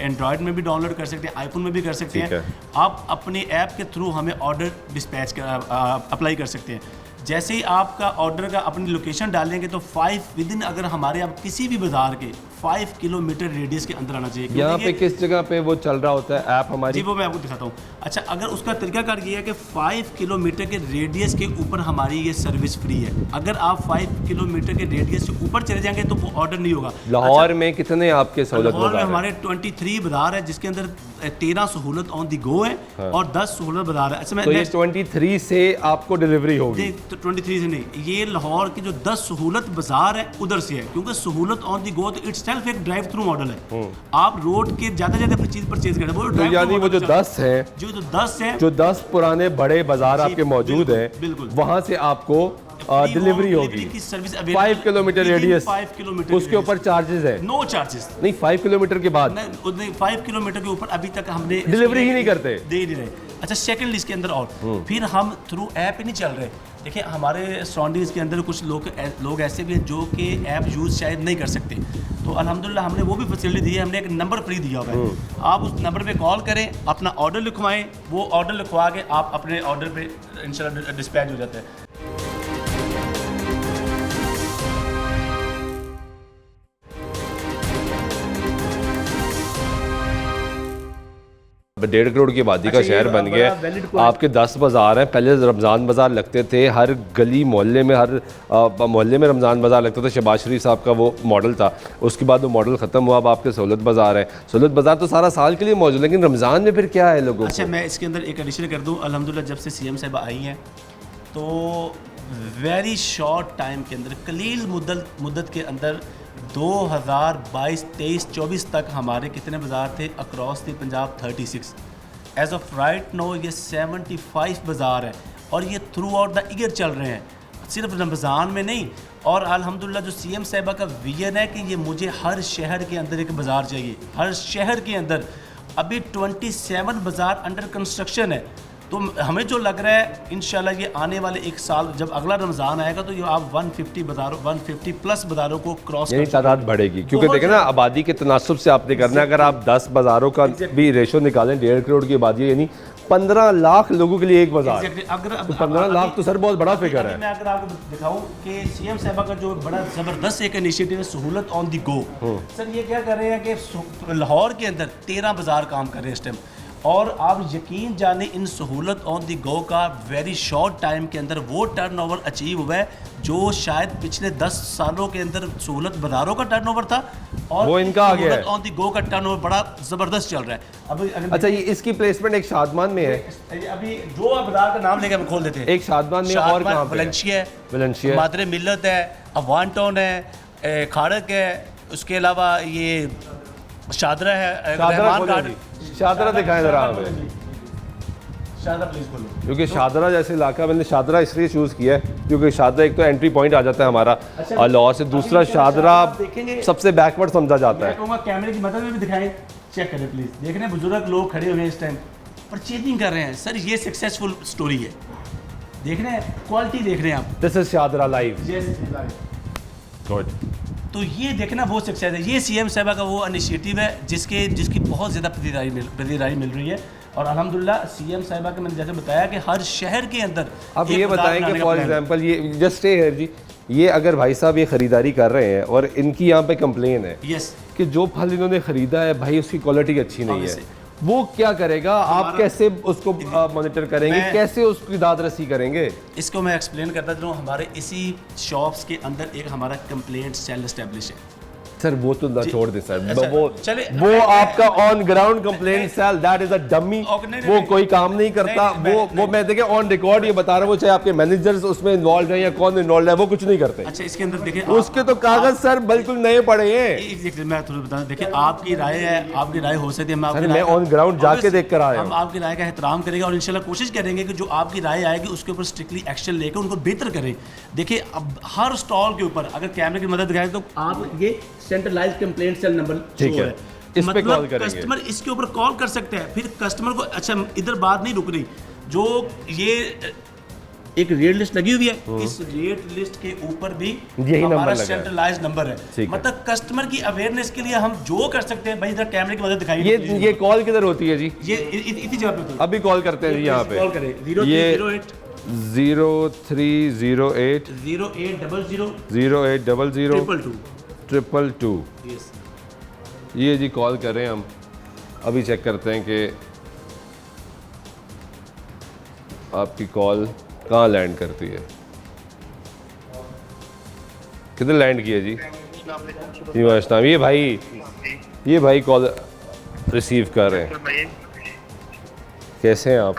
[SPEAKER 12] एंड्रॉयड में भी डाउनलोड कर सकते हैं, आईफोन में भी कर सकते हैं। आप अपनी ऐप के थ्रू हमें ऑर्डर डिस्पैच अप्लाई कर सकते हैं। जैसे ही आपका ऑर्डर का अपनी लोकेशन डालेंगे तो 5 विदिन, अगर हमारे आप किसी भी बाजार के 5 किलोमीटर रेडियस के अंदर आना चाहिए।
[SPEAKER 1] यहाँ पे किस जगह पे वो चल रहा होता है ऐप हमारी?
[SPEAKER 12] जी, वो मैं आपको दिखाता हूँ। अच्छा, अगर उसका तरीकाकार ये है कि 5 किलोमीटर के रेडियस के ऊपर हमारी ये सर्विस फ्री है। अगर आप 5 किलोमीटर के रेडियस से ऊपर चले जाएंगे तो वो ऑर्डर नहीं होगा।
[SPEAKER 1] लाहौर में कितने आपके सहूलत
[SPEAKER 12] लाहौर में हमारे 23 बाजार है, जिसके अंदर 13 सहूलत ऑन दी गो है और 10 सहूलत बाजार है। अच्छा,
[SPEAKER 1] तो ये 23 से आपको डिलीवरी होगी?
[SPEAKER 12] 23 से नहीं, ये लाहौर की जो 10 सहूलत बाजार है उधर से है, क्योंकि सहूलत ऑन दी गो तो इट्स सेल्फ एक ड्राइव थ्रू मॉडल है। आप रोड के ज्यादा चीज परचेज करें, वो
[SPEAKER 1] तो यानी वो जो 10 है, जो 10 पुराने बड़े बाजार आपके मौजूद हैं, वहां से आपको डिलीवरी होगी। 5 किलोमीटर रेडियस,
[SPEAKER 12] 5 किलोमीटर
[SPEAKER 1] उसके ऊपर चार्जेस है?
[SPEAKER 12] No charges.
[SPEAKER 1] नहीं, 5 किलोमीटर के बाद
[SPEAKER 12] 5 किलोमीटर के ऊपर अभी तक हमने
[SPEAKER 1] डिलीवरी ही नहीं करते,
[SPEAKER 12] दे नहीं रहे। अच्छा, सेकंड इसके अंदर और फिर हम थ्रू ऐप ही नहीं चल रहे। देखिए, हमारे सराउंडिंग्स के अंदर कुछ लोग ऐसे भी हैं जो कि ऐप यूज़ शायद नहीं कर सकते, तो अल्हम्दुलिल्लाह हमने वो भी फैसिलिटी दी है। हमने एक नंबर फ्री दिया हुआ है, आप उस नंबर पे कॉल करें, अपना ऑर्डर लिखवाएं, वो ऑर्डर लिखवा के आप अपने ऑर्डर पे इंशाल्लाह डिस्पैच हो जाता है।
[SPEAKER 1] अब 1.5 करोड़ की आबादी का शहर बन गया। आपके 10 बाज़ार हैं, पहले रमज़ान बाज़ार लगते थे हर गली मोहल्ले में, हर मोहल्ले में रमज़ान बाज़ार लगता था। शहबाज शरीफ साहब का वो मॉडल था, उसके बाद वो मॉडल ख़त्म हुआ। अब आपके सहूलत बाज़ार है। सहूलत बाज़ार तो सारा साल के लिए मौजूद, लेकिन रमज़ान में फिर क्या है लोगों को?
[SPEAKER 12] अच्छा, मैं इसके अंदर एक एडिशन कर दूँ। अल्हम्दुलिल्लाह, जब से CM साहब आई हैं तो वेरी शॉर्ट टाइम के अंदर, कलील मुद्दत के अंदर 2022, 23, 24 तक हमारे कितने बाज़ार थे across the Punjab? 36। As of right now ये 75 बाज़ार है और ये थ्रू आउट द ईयर चल रहे हैं। सिर्फ रमज़ान में नहीं, और अल्हम्दुलिल्लाह जो सीएम साहिबा का विजन है कि ये मुझे हर शहर के अंदर एक बाज़ार चाहिए, हर शहर के अंदर। अभी 27 बाज़ार अंडर कंस्ट्रक्शन है, तो हमें जो लग रहा है इंशाल्लाह ये आने वाले एक साल जब अगला रमज़ान आएगा तो ये आप 150 बाज़ारों 150 प्लस बाज़ारों को क्रॉस
[SPEAKER 1] यानी तादाद बढ़ेगी, क्योंकि देखें ना आबादी के तनासुब से आपने करना है। अगर आप 10 बाज़ारों का भी रेशो निकालें, 1.5 करोड़ की आबादी है, यानी 15 लाख लोगों के लिए एक बाज़ार।
[SPEAKER 12] अगर
[SPEAKER 1] तो 15 लाख तो सर बहुत बड़ा फिगर है।
[SPEAKER 12] मैं अगर आपको दिखाऊं कि सीएम साहिबा का जो बड़ा ज़बरदस्त एक इनिशिएटिव है सहूलत ऑन दी गो। सर ये क्या कर रहे हैं कि लाहौर के अंदर 13 बाज़ार काम कर रहे हैं इस टाइम, और आप यकीन जाने इन सहूलत ऑन दी गो का वेरी शॉर्ट टाइम के अंदर वो टर्नओवर अचीव हुआ है जो शायद पिछले 10 सालों के अंदर सहूलत बाज़ारों का टर्नओवर था, और
[SPEAKER 1] वो इनका आ गया है।
[SPEAKER 12] ऑन दी गो का टर्नओवर बड़ा ज़बरदस्त चल रहा है। अभी
[SPEAKER 1] अच्छा, ये इसकी प्लेसमेंट एक शादमान में है,
[SPEAKER 12] अभी जो बाज़ार का नाम लेकर हम खोल देते हैं,
[SPEAKER 1] एक शादमान में और कहाँ पे?
[SPEAKER 12] वलेंशिया है, मादरे मिल्लत है, अफवान टाउन है, खाड़क है, उसके अलावा ये शादरा है,
[SPEAKER 1] शादरा दिखाएं जरा हमें,
[SPEAKER 12] शादरा प्लीज खोलो।
[SPEAKER 1] क्योंकि शादरा जैसे इलाका मैंने शादरा इसलिए चूज़ किया है क्योंकि शादरा एक तो एंट्री पॉइंट आ जाता है हमारा और लाहौर से, दूसरा शादरा सबसे बैकवर्ड समझा जाता है।
[SPEAKER 12] मैं कैमरे की मदद में भी दिखाएं, चेक करें प्लीज। देख रहे हैं बुजुर्ग लोग खड़े हुए हैं इस टाइम, परचेजिंग कर रहे हैं। सर ये सक्सेसफुल स्टोरी है, देख रहे हैं क्वालिटी, देख रहे हैं आप।
[SPEAKER 1] This is Shahdara live. Good.
[SPEAKER 12] तो ये देखना वो सक्सेस है, ये सीएम साहिबा का वो इनिशिएटिव है जिसकी बहुत ज़्यादा प्रतिराई मिल रही है, और अल्हम्दुलिल्लाह सीएम साहिबा का मैंने जैसे बताया कि हर शहर के अंदर।
[SPEAKER 1] अब ये बताएं कि फॉर एग्जांपल ये जस्ट स्टे हियर जी, ये अगर भाई साहब ये ख़रीदारी कर रहे हैं और इनकी यहाँ पे कंप्लेन है
[SPEAKER 12] यस
[SPEAKER 1] कि जो फल इन्होंने ख़रीदा है भाई उसकी क्वालिटी अच्छी नहीं है, वो क्या करेगा? आप कैसे उसको मॉनिटर करेंगे, कैसे उसकी दाद रसी करेंगे?
[SPEAKER 12] इसको मैं एक्सप्लेन करता चलूँ। हमारे इसी शॉप्स के अंदर एक हमारा कंप्लेंट सेल एस्टेब्लिश है।
[SPEAKER 1] सर वो तो ना छोड़ दे सर,
[SPEAKER 12] अच्छा,
[SPEAKER 1] वो आपका on ground complaint cell, that is a dummy, वो कोई काम नहीं करता। वो मैं देखे ऑन रिकॉर्ड ये बता रहा हूँ, वो चाहे आपके मैनेजर्स उसमें इन्वॉल्व हैं या कौन इन्वॉल्व है, वो कुछ नहीं करते।
[SPEAKER 12] अच्छा, इसके अंदर देखिए
[SPEAKER 1] उसके तो कागज सर बिल्कुल नए पड़े हैं।
[SPEAKER 12] मैं थोड़ा बता, देखिए आपकी राय है, आपकी राय हो सकती है,
[SPEAKER 1] मैं ऑन ग्राउंड जाके देख कर आया हूँ।
[SPEAKER 12] हम आपकी राय का एहतराम करेंगे और इंशाल्लाह कोशिश करेंगे कि जो आपकी राय आएगी उसके ऊपर स्ट्रिक्टली एक्शन लेकर उनको बेहतर करें। देखिए अब हर स्टॉल के ऊपर अगर कैमरे की मदद दिखाएं तो आप ये सेंट्रलाइज कंप्लेंट सेल नंबर
[SPEAKER 1] ठीक है, इस पे कॉल करेंगे।
[SPEAKER 12] कस्टमर इसके ऊपर कॉल कर सकते हैं, फिर कस्टमर को अच्छा इधर बात नहीं रुक रही, जो ये एक रेट लिस्ट लगी हुई है, इस रेट लिस्ट के ऊपर भी हमारा सेंट्रलाइज नंबर है। मतलब कस्टमर की अवेयरनेस के लिए हम जो कर सकते हैं, भाई इधर कैमरे की मदद दिखाइए।
[SPEAKER 1] ये कॉल किधर होती है जी?
[SPEAKER 12] ये इसी जगह पे
[SPEAKER 1] अभी कॉल करते हैं जी, यहाँ पे
[SPEAKER 12] कॉल करें
[SPEAKER 1] 0308
[SPEAKER 12] 0800
[SPEAKER 1] 222 ये जी कॉल करें हम। अभी चेक करते हैं कि आपकी कॉल कहाँ लैंड करती है, किधर लैंड की है जी? ये भाई कॉल रिसीव कर रहे हैं। कैसे हैं आप?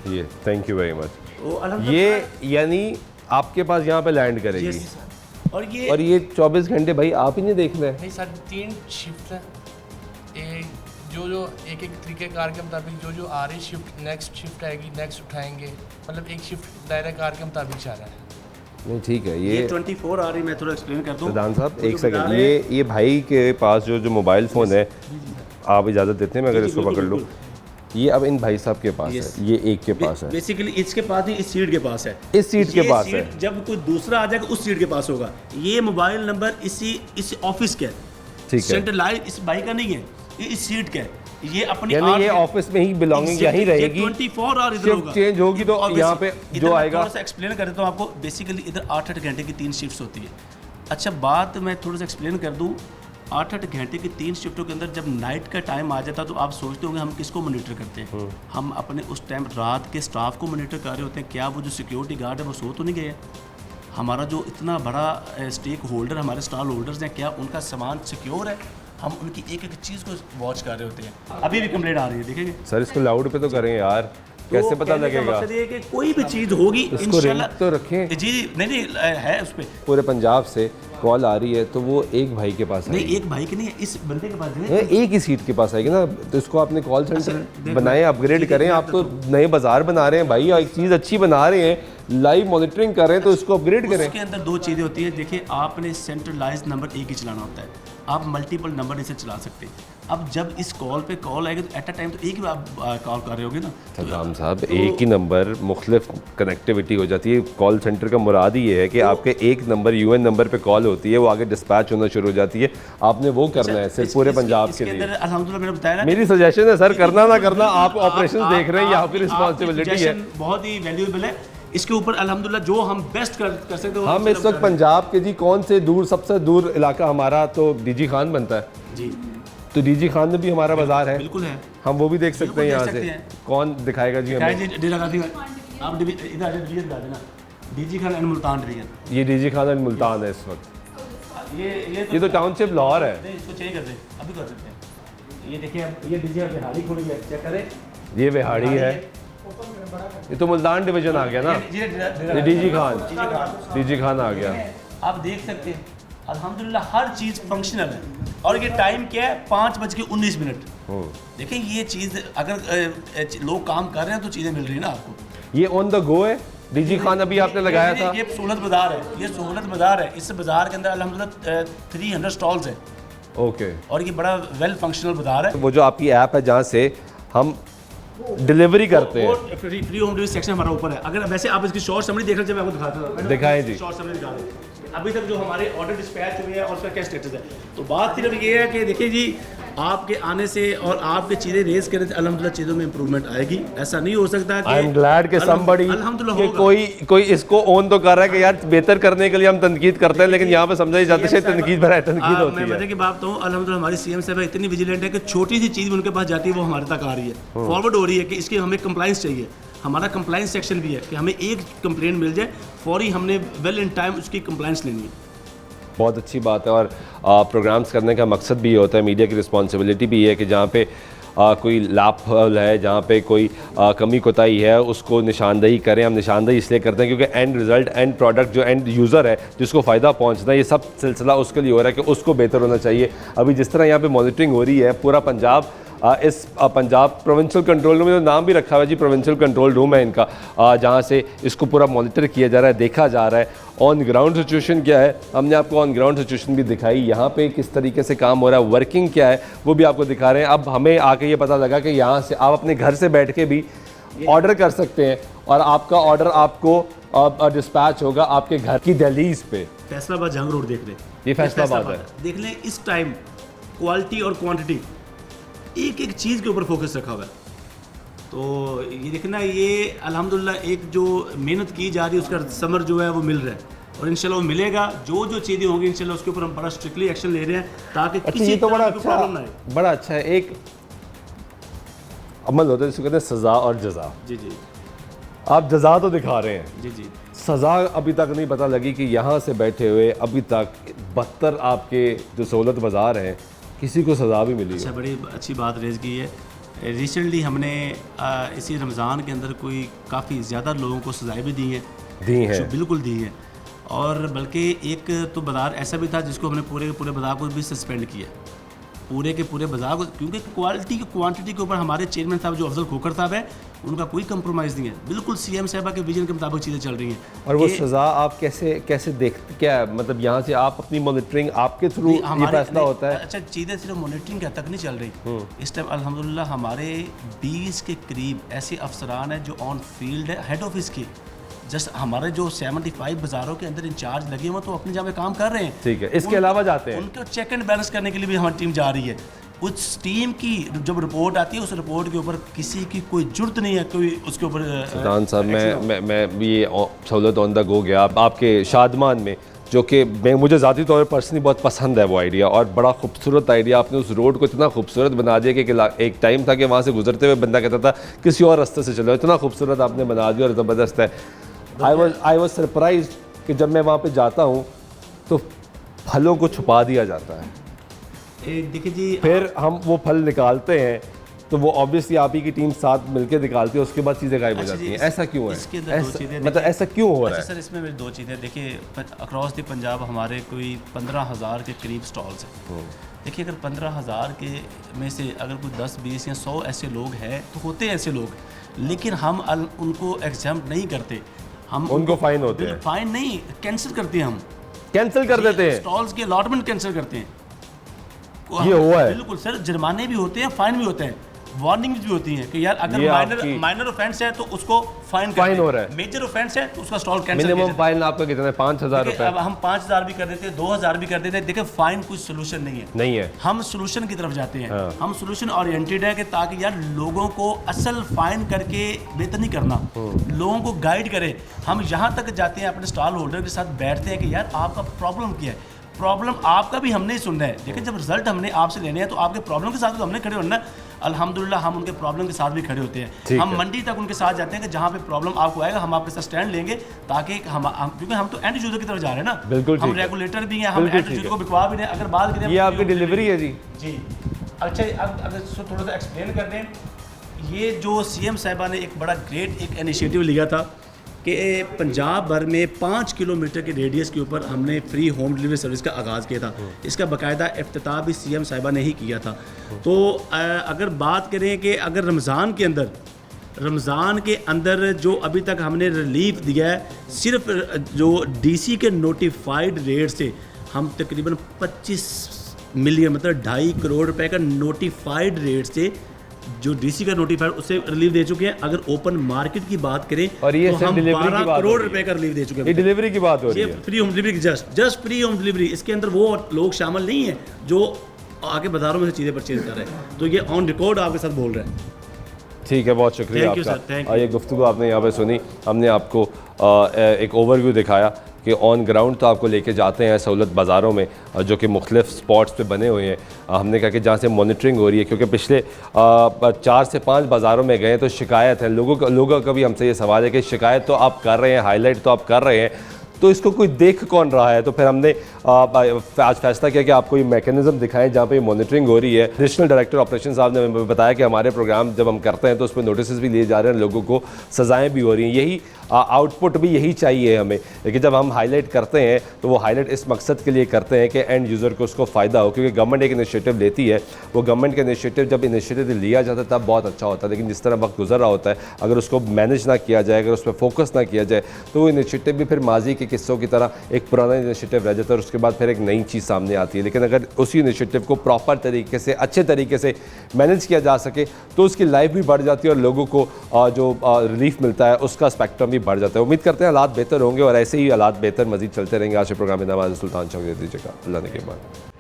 [SPEAKER 1] ये थैंक यू वेरी मच। ये यानी आपके पास यहाँ पे लैंड करेगी और ये 24 घंटे भाई आप ही नहीं देखना है।
[SPEAKER 13] नहीं सर, 3 शिफ्ट है, जो एक तरीक़ेकार के मुताबिक जो आ रही शिफ्ट, नेक्स्ट शिफ्ट आएगी, नेक्स्ट उठाएंगे, मतलब एक शिफ्ट दायरा कार के मुताबिक जा रहा है।
[SPEAKER 1] नहीं ठीक है, ये
[SPEAKER 12] 24 आ रही। मैं थोड़ा एक्सप्लेन कर दूं
[SPEAKER 1] प्रधान साहब, एक सेकंड। ये भाई के पास जो मोबाइल फ़ोन है, आप इजाज़त देते हैं मैं अगर इसको पकड़ लूँ? ये अब इन भाई साहब के पास है, ये एक के पास है,
[SPEAKER 12] बेसिकली इसके पास नहीं, इस सीट के पास है,
[SPEAKER 1] इस सीट के पास है।
[SPEAKER 12] जब कोई दूसरा आ जाएगा उस सीट के पास होगा। ये मोबाइल नंबर इस ऑफिस का है,
[SPEAKER 1] ठीक है,
[SPEAKER 12] सेंट्रलाइज इस भाई का नहीं है, ये इस सीट का है। ये अपनी
[SPEAKER 1] ये ऑफिस में ही बिलोंगिंग यहीं रहेगी,
[SPEAKER 12] 24 आवर इधर होगा।
[SPEAKER 1] चेंज होगी तो यहाँ पे जो आएगा।
[SPEAKER 12] थोड़ा सा एक्सप्लेन कर देता हूँ आपको। बेसिकली इधर 8-8 घंटे की 3 शिफ्ट्स होती है। अच्छा बात मैं थोड़ा सा एक्सप्लेन कर दूँ। 8-8 घंटे की 3 शिफ्टों के अंदर जब नाइट का टाइम आ जाता तो आप सोचते होंगे हम किसको मॉनिटर करते हैं? हम अपने उस टाइम रात के स्टाफ को मॉनिटर कर रहे होते हैं। क्या वो जो सिक्योरिटी गार्ड है वो सो तो नहीं गए? हमारा जो इतना बड़ा स्टेक होल्डर, हमारे स्टॉल होल्डर्स हैं, क्या उनका सामान सिक्योर है? हम उनकी एक एक चीज़ को वॉच कर रहे होते हैं। अभी भी कंप्लेंट आ रही है, देखेंगे
[SPEAKER 1] सर इसको लाउड पे तो करें यार। कैसे पता
[SPEAKER 12] कहने का
[SPEAKER 1] लगेगा?
[SPEAKER 12] मकसद ये है कि कोई भी चीज़ होगी
[SPEAKER 1] इसको
[SPEAKER 12] इंशाल्लाह
[SPEAKER 1] रिंग तो रखें।
[SPEAKER 12] जी नहीं है उस पर।
[SPEAKER 1] पूरे पंजाब से कॉल आ रही है तो वो एक भाई के पास
[SPEAKER 12] नहीं
[SPEAKER 1] आएगी।
[SPEAKER 12] एक भाई की नहीं है, इस बंदे के पास जो
[SPEAKER 1] है, एक ही सीट के पास आएगी ना, तो इसको आपने कॉल सेंटर बनाए, अपग्रेड करें। आप तो नए बाजार बना रहे हैं भाई, एक चीज़ अच्छी बना रहे हैं, लाइव मॉनिटरिंग कर रहे हैं, तो इसको अपग्रेड करें।
[SPEAKER 12] उसके अंदर दो चीज़ें होती है। देखिए आपने सेंट्रलाइज्ड नंबर एक ही चलाना होता है, आप मल्टीपल नंबर इसे चला सकते हैं। अब जब इस कॉल पे कॉल आएगी तो एट अ टाइम तो एक ही आप कॉल कर रहे होगे ना।
[SPEAKER 1] सद्दाम साहब, एक ही नंबर मुख्तलिफ कनेक्टिविटी हो जाती है। कॉल सेंटर का मुराद ही ये है कि आपके एक नंबर यूएन नंबर पे कॉल होती है, वो आगे डिस्पैच होना शुरू हो जाती है। आपने वो करना है सिर्फ पूरे पंजाब के लिए।
[SPEAKER 12] अल्हम्दुलिल्लाह मैंने बताया ना,
[SPEAKER 1] मेरी सजेशन है सर, करना ना करना आप ऑपरेशन देख रहे हैं, ये आपकी रिस्पॉन्सिबिलिटी है।
[SPEAKER 12] बहुत ही वैल्यूएबल है। इसके ऊपर अल्हम्दुलिल्लाह जो हम बेस्ट कर सकते हो
[SPEAKER 1] हम इस वक्त पंजाब के जी कौन से दूर, सबसे दूर इलाका हमारा तो डीजी खान बनता है
[SPEAKER 12] जी।
[SPEAKER 1] तो डीजी खान में भी हमारा बाजार है,
[SPEAKER 12] बिल्कुल है,
[SPEAKER 1] हम वो भी देख सकते हैं। यहाँ से कौन दिखाएगा जी हमें?
[SPEAKER 12] आप इधर डिवीजन बता देना, DG Khan and Multan division.
[SPEAKER 1] ये डीजी खान एंड मुल्तान है इस वक्त।
[SPEAKER 12] ये
[SPEAKER 1] तो टाउनशिप लाहौर है।
[SPEAKER 12] नहीं, इसको चेंज कर दे, अभी कर सकते हैं। ये देखिए ये डीजी बिहारी खुली है, चेक करें।
[SPEAKER 1] ये बिहाड़ी है, ये तो मुल्तान डिवीजन आ गया ना। ये डीजी खान आ गया।
[SPEAKER 12] आप देख सकते हैं अल्हम्दुलिल्लाह हर चीज़ फंक्शनल है। और ये टाइम क्या है 5:19। देखिए ये चीज़ अगर लोग काम कर रहे हैं तो चीज़ें मिल रही है ना आपको।
[SPEAKER 1] ये ऑन द गो है डीजी खान, अभी आपने लगाया था।
[SPEAKER 12] ये सहूलत बाजार है, ये सहूलत बाजार है। इस बाजार के अंदर अल्हम्दुलिल्लाह 300 स्टॉल्स हैं।
[SPEAKER 1] ओके।
[SPEAKER 12] और ये बड़ा वेल फंक्शनल बाजार है।
[SPEAKER 1] वो जो आपकी ऐप है जहाँ से हम डिलीवरी करते हैं,
[SPEAKER 12] फ्री होम डिलीवरी सेक्शन हमारा ऊपर है। अगर वैसे आप इसकी शॉर्ट समरी देख रहे हैं, मैं आपको दिखाता हूँ।
[SPEAKER 1] दिखाएं जी।
[SPEAKER 12] शॉर्ट समरी दिखा दें अभी तक जो हमारे ऑर्डर डिस्पैच हुए हैं और उसका क्या स्टेटस है। तो बात सिर्फ ये है कि देखिए जी आपके आने से और आपके चीज़ें रेस करने से अल्हम्दुलिल्लाह चीज़ों में इंप्रूवमेंट आएगी। ऐसा नहीं हो सकता कि
[SPEAKER 1] आई एम ग्लैड कि somebody कि कोई इसको ओन तो कर रहा है कि यार बेहतर करने के लिए हम तनकीद करते हैं, लेकिन यहाँ पे समझा ही जाता है तनकीद भरा है, तनकीद होती है।
[SPEAKER 12] मैं मजे की बात तो अल्हम्दुलिल्लाह हमारी सीएम साहब इतनी विजिलेंट है कि छोटी सी चीज़ उनके पास जाती है वो हमारे तक आ रही है, फॉरवर्ड हो रही है कि इसकी हमें कंप्लाइंस चाहिए। हमारा कंप्लाइंस सेक्शन भी है कि हमें एक कंप्लेंट मिल जाए फौरी हमने वेल इन टाइम उसकी कंप्लाइंस लेनी है।
[SPEAKER 1] बहुत अच्छी बात है। और प्रोग्राम्स करने का मकसद भी ये होता है, मीडिया की रिस्पॉन्सिबिलिटी भी है कि जहाँ पे कोई लापहल है, जहाँ पे कोई कमी कोताही है, उसको निशानदही करें। हम निशानदही इसलिए करते हैं क्योंकि एंड रिज़ल्ट, एंड प्रोडक्ट जो एंड यूज़र है जिसको फ़ायदा पहुँचना, ये सब सिलसिला उसके लिए हो रहा है कि उसको बेहतर होना चाहिए। अभी जिस तरह यहाँ पे मॉनिटरिंग हो रही है पूरा पंजाब, इस पंजाब प्रोविंशियल कंट्रोल रूम में तो नाम भी रखा हुआ है जी, प्रोविंशियल कंट्रोल रूम है इनका, जहाँ से इसको पूरा मॉनिटर किया जा रहा है, देखा जा रहा है ऑन ग्राउंड सिचुएशन क्या है। हमने आपको ऑन ग्राउंड सिचुएशन भी दिखाई, यहाँ पे किस तरीके से काम हो रहा है, वर्किंग क्या है वो भी आपको दिखा रहे हैं। अब हमें आके ये पता लगा कि यहाँ से आप अपने घर से बैठ के भी ऑर्डर कर सकते हैं और आपका ऑर्डर आपको डिस्पैच होगा आपके घर की दहलीज पे।
[SPEAKER 12] फैसलाबाद जंग रोड देख लें,
[SPEAKER 1] ये फैसलाबाद है।
[SPEAKER 12] देख लें इस टाइम क्वालिटी और क्वांटिटी एक एक चीज़ के ऊपर फोकस रखा हुआ है। तो ये देखना, ये अल्हम्दुलिल्लाह एक जो मेहनत की जा रही है उसका समर जो है वो मिल रहा है और इंशाल्लाह वो मिलेगा। जो जो चीज़ें होंगी इंशाल्लाह उसके ऊपर हम बड़ा स्ट्रिक्टली एक्शन ले रहे हैं ताकि किसी
[SPEAKER 1] तो बड़ा
[SPEAKER 12] तरह की प्रॉब्लम ना आए।
[SPEAKER 1] बड़ा अच्छा है, एक अमल होता है जिसको कहते हैं सज़ा और जज़ा।
[SPEAKER 12] जी जी,
[SPEAKER 1] आप जज़ा तो दिखा रहे हैं,
[SPEAKER 12] जी जी,
[SPEAKER 1] सज़ा अभी तक नहीं पता लगी कि यहाँ से बैठे हुए अभी तक 72 आपके जो सहूलत बाज़ार हैं किसी को सज़ा भी मिली।
[SPEAKER 12] अच्छा, बड़ी अच्छी बात रेज़ की है। रिसेंटली हमने इसी रमज़ान के अंदर कोई काफ़ी ज़्यादा लोगों को सज़ाएँ भी दी हैं, बिल्कुल दी हैं। और बल्कि एक तो बाज़ार ऐसा भी था जिसको हमने पूरे के पूरे बाज़ार को भी सस्पेंड किया, पूरे के पूरे बाज़ार को, क्योंकि क्वालिटी की क्वांटिटी के ऊपर हमारे चेयरमैन साहब जो अफजल खोखर साहब है उनका कोई कंप्रोमाइज़ नहीं है, बिल्कुल सीएम साहबा के विजन के मुताबिक चीज़ें चल रही हैं।
[SPEAKER 1] और वो सज़ा आप कैसे देखते, क्या मतलब यहाँ से आप अपनी मॉनिटरिंग आपके थ्रू ये फैसला होता है?
[SPEAKER 12] अच्छा, चीज़ें सिर्फ मॉनिटरिंग के तक नहीं चल रही। इस टाइम अल्हम्दुलिल्लाह हमारे 20 के करीब ऐसे अफसरान हैं जो ऑन फील्ड है, हेड ऑफिस की, जस्ट हमारे जो 75 बाज़ारों के अंदर इंचार्ज लगे हुए तो अपनी जगह काम कर रहे हैं।
[SPEAKER 1] ठीक है, इसके अलावा जाते हैं
[SPEAKER 12] उनको चेक एंड बैलेंस करने के लिए भी हमारी टीम जा रही है। उस टीम की जब रिपोर्ट आती है उस रिपोर्ट के ऊपर किसी की कोई जुर्त नहीं है कोई उसके ऊपर।
[SPEAKER 1] सल्तान साहब, मैं ये सहूलत ऑन द गो गया आपके शादमान में, जो कि मुझे ज़ाती तौर पर पर्सनली बहुत पसंद है वो आइडिया, और बड़ा खूबसूरत आइडिया। आपने उस रोड को इतना खूबसूरत बना दिया कि एक टाइम था कि वहाँ से गुजरते हुए बंदा कहता था किसी और रास्ते से चलो, इतना खूबसूरत आपने बना दिया और ज़बरदस्त है। आई वॉज सरप्राइज कि जब मैं वहाँ पे जाता हूँ तो फलों को छुपा दिया जाता है।
[SPEAKER 12] देखिए जी,
[SPEAKER 1] फिर हम वो फल निकालते हैं तो वो ऑब्वियसली आप ही की टीम साथ मिलकर निकालती है, उसके बाद चीज़ें गायब हो
[SPEAKER 12] अच्छा
[SPEAKER 1] जाती
[SPEAKER 12] जी,
[SPEAKER 1] हैं। ऐसा क्यों है?
[SPEAKER 12] इसके अंदर दो चीज़ें
[SPEAKER 1] मतलब ऐसा क्यों हो रहा है?
[SPEAKER 12] अच्छा सर, इसमें मेरी दो चीज़ें, देखिए अक्रॉस द पंजाब हमारे कोई 15,000 के करीब स्टॉल्स हैं। देखिए अगर 15,000 के में से अगर कोई 10, 20 या 100 ऐसे लोग हैं तो होते हैं ऐसे लोग, लेकिन हम उनको एग्जाम्प्ट नहीं करते, हम
[SPEAKER 1] उनको फाइन होते हैं।
[SPEAKER 12] फाइन नहीं, कैंसिल करते हैं, हम
[SPEAKER 1] कैंसिल कर देते हैं,
[SPEAKER 12] स्टॉल्स के अलॉटमेंट कैंसिल करते हैं।
[SPEAKER 1] ये हुआ है?
[SPEAKER 12] बिल्कुल सर, जुर्माने भी होते हैं, फाइन भी होते हैं, वार्निंग भी होती है कि यार अगर माइनर ऑफेंस है तो उसको फाइन
[SPEAKER 1] हो रहा है,
[SPEAKER 12] मेजर ऑफेंस है तो उसका स्टॉल कैंसिल।
[SPEAKER 1] मिनिमम फाइन आपका कितना है? 5,000 रुपए।
[SPEAKER 12] अब हम 5,000 भी कर देते हैं, 2,000 भी कर देते हैं। देखिए फाइन कोई सोल्यूशन नहीं है, हम सोल्यूशन की तरफ जाते हैं। हम सोल्यूशन ओरिएंटेड है कि ताकि यार लोगों को असल फाइन करके बेहतर नहीं करना, लोगों को गाइड करें। हम यहाँ तक जाते हैं, अपने स्टॉल होल्डर के साथ बैठते हैं कि यार आपका प्रॉब्लम क्या है, प्रॉब्लम आपका भी हमने ही सुनना है। देखिए जब रिजल्ट हमने आपसे लेने हैं तो आपके प्रॉब्लम के साथ तो हमने खड़े होना है। अल्हम्दुलिल्लाह हम उनके प्रॉब्लम के साथ भी खड़े होते हैं। हम मंडी तक उनके साथ जाते हैं कि जहाँ पे प्रॉब्लम आपको आएगा हम आपके साथ स्टैंड लेंगे, ताकि हम क्योंकि हम तो एंड यूजर की तरफ जा रहे हैं ना।
[SPEAKER 1] बिल्कुल
[SPEAKER 12] हम रेगुलेटर भी हैं, हम एंड यूजर को बिकवा भी रहे हैं। अगर बात करें,
[SPEAKER 1] ये आपकी डिलीवरी है जी।
[SPEAKER 12] अच्छा अब अगर थोड़ा सा एक्सप्लेन कर दें, ये जो CM साहिबा ने एक बड़ा ग्रेट एक इनिशिएटिव लिया था कि पंजाब भर में 5 किलोमीटर के रेडियस के ऊपर हमने फ्री होम डिलीवरी सर्विस का आगाज़ किया था। इसका बाकायदा इफ्तिताह भी CM साहिबा ने ही किया था। तो अगर बात करें कि अगर रमज़ान के अंदर जो अभी तक हमने रिलीफ दिया है, सिर्फ जो DC के नोटिफाइड रेट से हम तकरीबन 25 मिलियन मतलब 2.5 करोड़ रुपए का नोटिफाइड रेट से जो DC का नोटिफाइड उससे रिलीफ दे चुके हैं। अगर ओपन मार्केट की बात करें
[SPEAKER 1] और ये
[SPEAKER 12] तो हम 12 करोड़ रुपए का रिलीफ दे चुके हैं।
[SPEAKER 1] ये डिलीवरी की बात हो रही है,
[SPEAKER 12] ये free home delivery, just free home delivery. इसके अंदर वो लोग शामिल नहीं है जो आके बाजारों में से चीज़ें परचेज कर रहे हैं। तो ये ऑन रिकॉर्ड आपके साथ बोल रहे हैं।
[SPEAKER 1] ठीक है, बहुत शुक्रिया आपका। ये गुफ्तगू आपने यहाँ पे सुनी, हमने आपको एक ओवरव्यू दिखाया कि ऑन ग्राउंड तो आपको लेके जाते हैं सहूलत बाज़ारों में जो कि मुख्तलिफ स्पॉट्स पे बने हुए हैं। हमने कहा कि जहाँ से मॉनिटरिंग हो रही है, क्योंकि पिछले 4 से 5 बाज़ारों में गए तो शिकायत है लोगों का भी हमसे ये सवाल है कि शिकायत तो आप कर रहे हैं, हाईलाइट तो आप कर रहे हैं, तो इसको कोई देख कौन रहा है? तो फिर हमने आज फैसला किया कि आपको ये मैकेनिज्म दिखाएं जहाँ पे मॉनिटरिंग हो रही है। एडिशनल डायरेक्टर ऑपरेशन साहब ने बताया कि हमारे प्रोग्राम जब हम करते हैं तो उसमें नोटिस भी लिए जा रहे हैं, लोगों को सज़ाएँ भी हो रही हैं। यही आउटपुट भी यही चाहिए हमें। लेकिन जब हम हाईलाइट करते हैं तो वो हाईलाइट इस मकसद के लिए करते हैं कि एंड यूज़र को उसको फ़ायदा हो, क्योंकि गवर्नमेंट एक इनिशिएटिव लेती है। वो गवर्नमेंट का इनिशिएटिव जब इनिशिएटिव लिया जाता है तब बहुत अच्छा होता है, लेकिन जिस तरह वक्त गुजर रहा होता है, अगर उसको मैनेज ना किया जाए, अगर उस पर फोकस ना किया जाए, तो वो इनिशिएटिव भी फिर माजी के किस्सों की तरह एक पुराना इनिशिएटिव रह जाता है और उसके बाद फिर एक नई चीज़ सामने आती है। लेकिन अगर उसी इनिशिएटिव को प्रॉपर तरीके से, अच्छे तरीके से मैनेज किया जा सके तो उसकी लाइफ भी बढ़ जाती है और लोगों को जो रिलीफ मिलता है उसका स्पेक्ट्रम भी बढ़ जाता है। उम्मीद करते हैं हालात बेहतर होंगे और ऐसे ही हालात बेहतर मजीद चलते रहेंगे। आज के प्रोग्राम में नवाज़ सुल्तान चौक दे दीजिएगा। अल्लाह ने के बाद।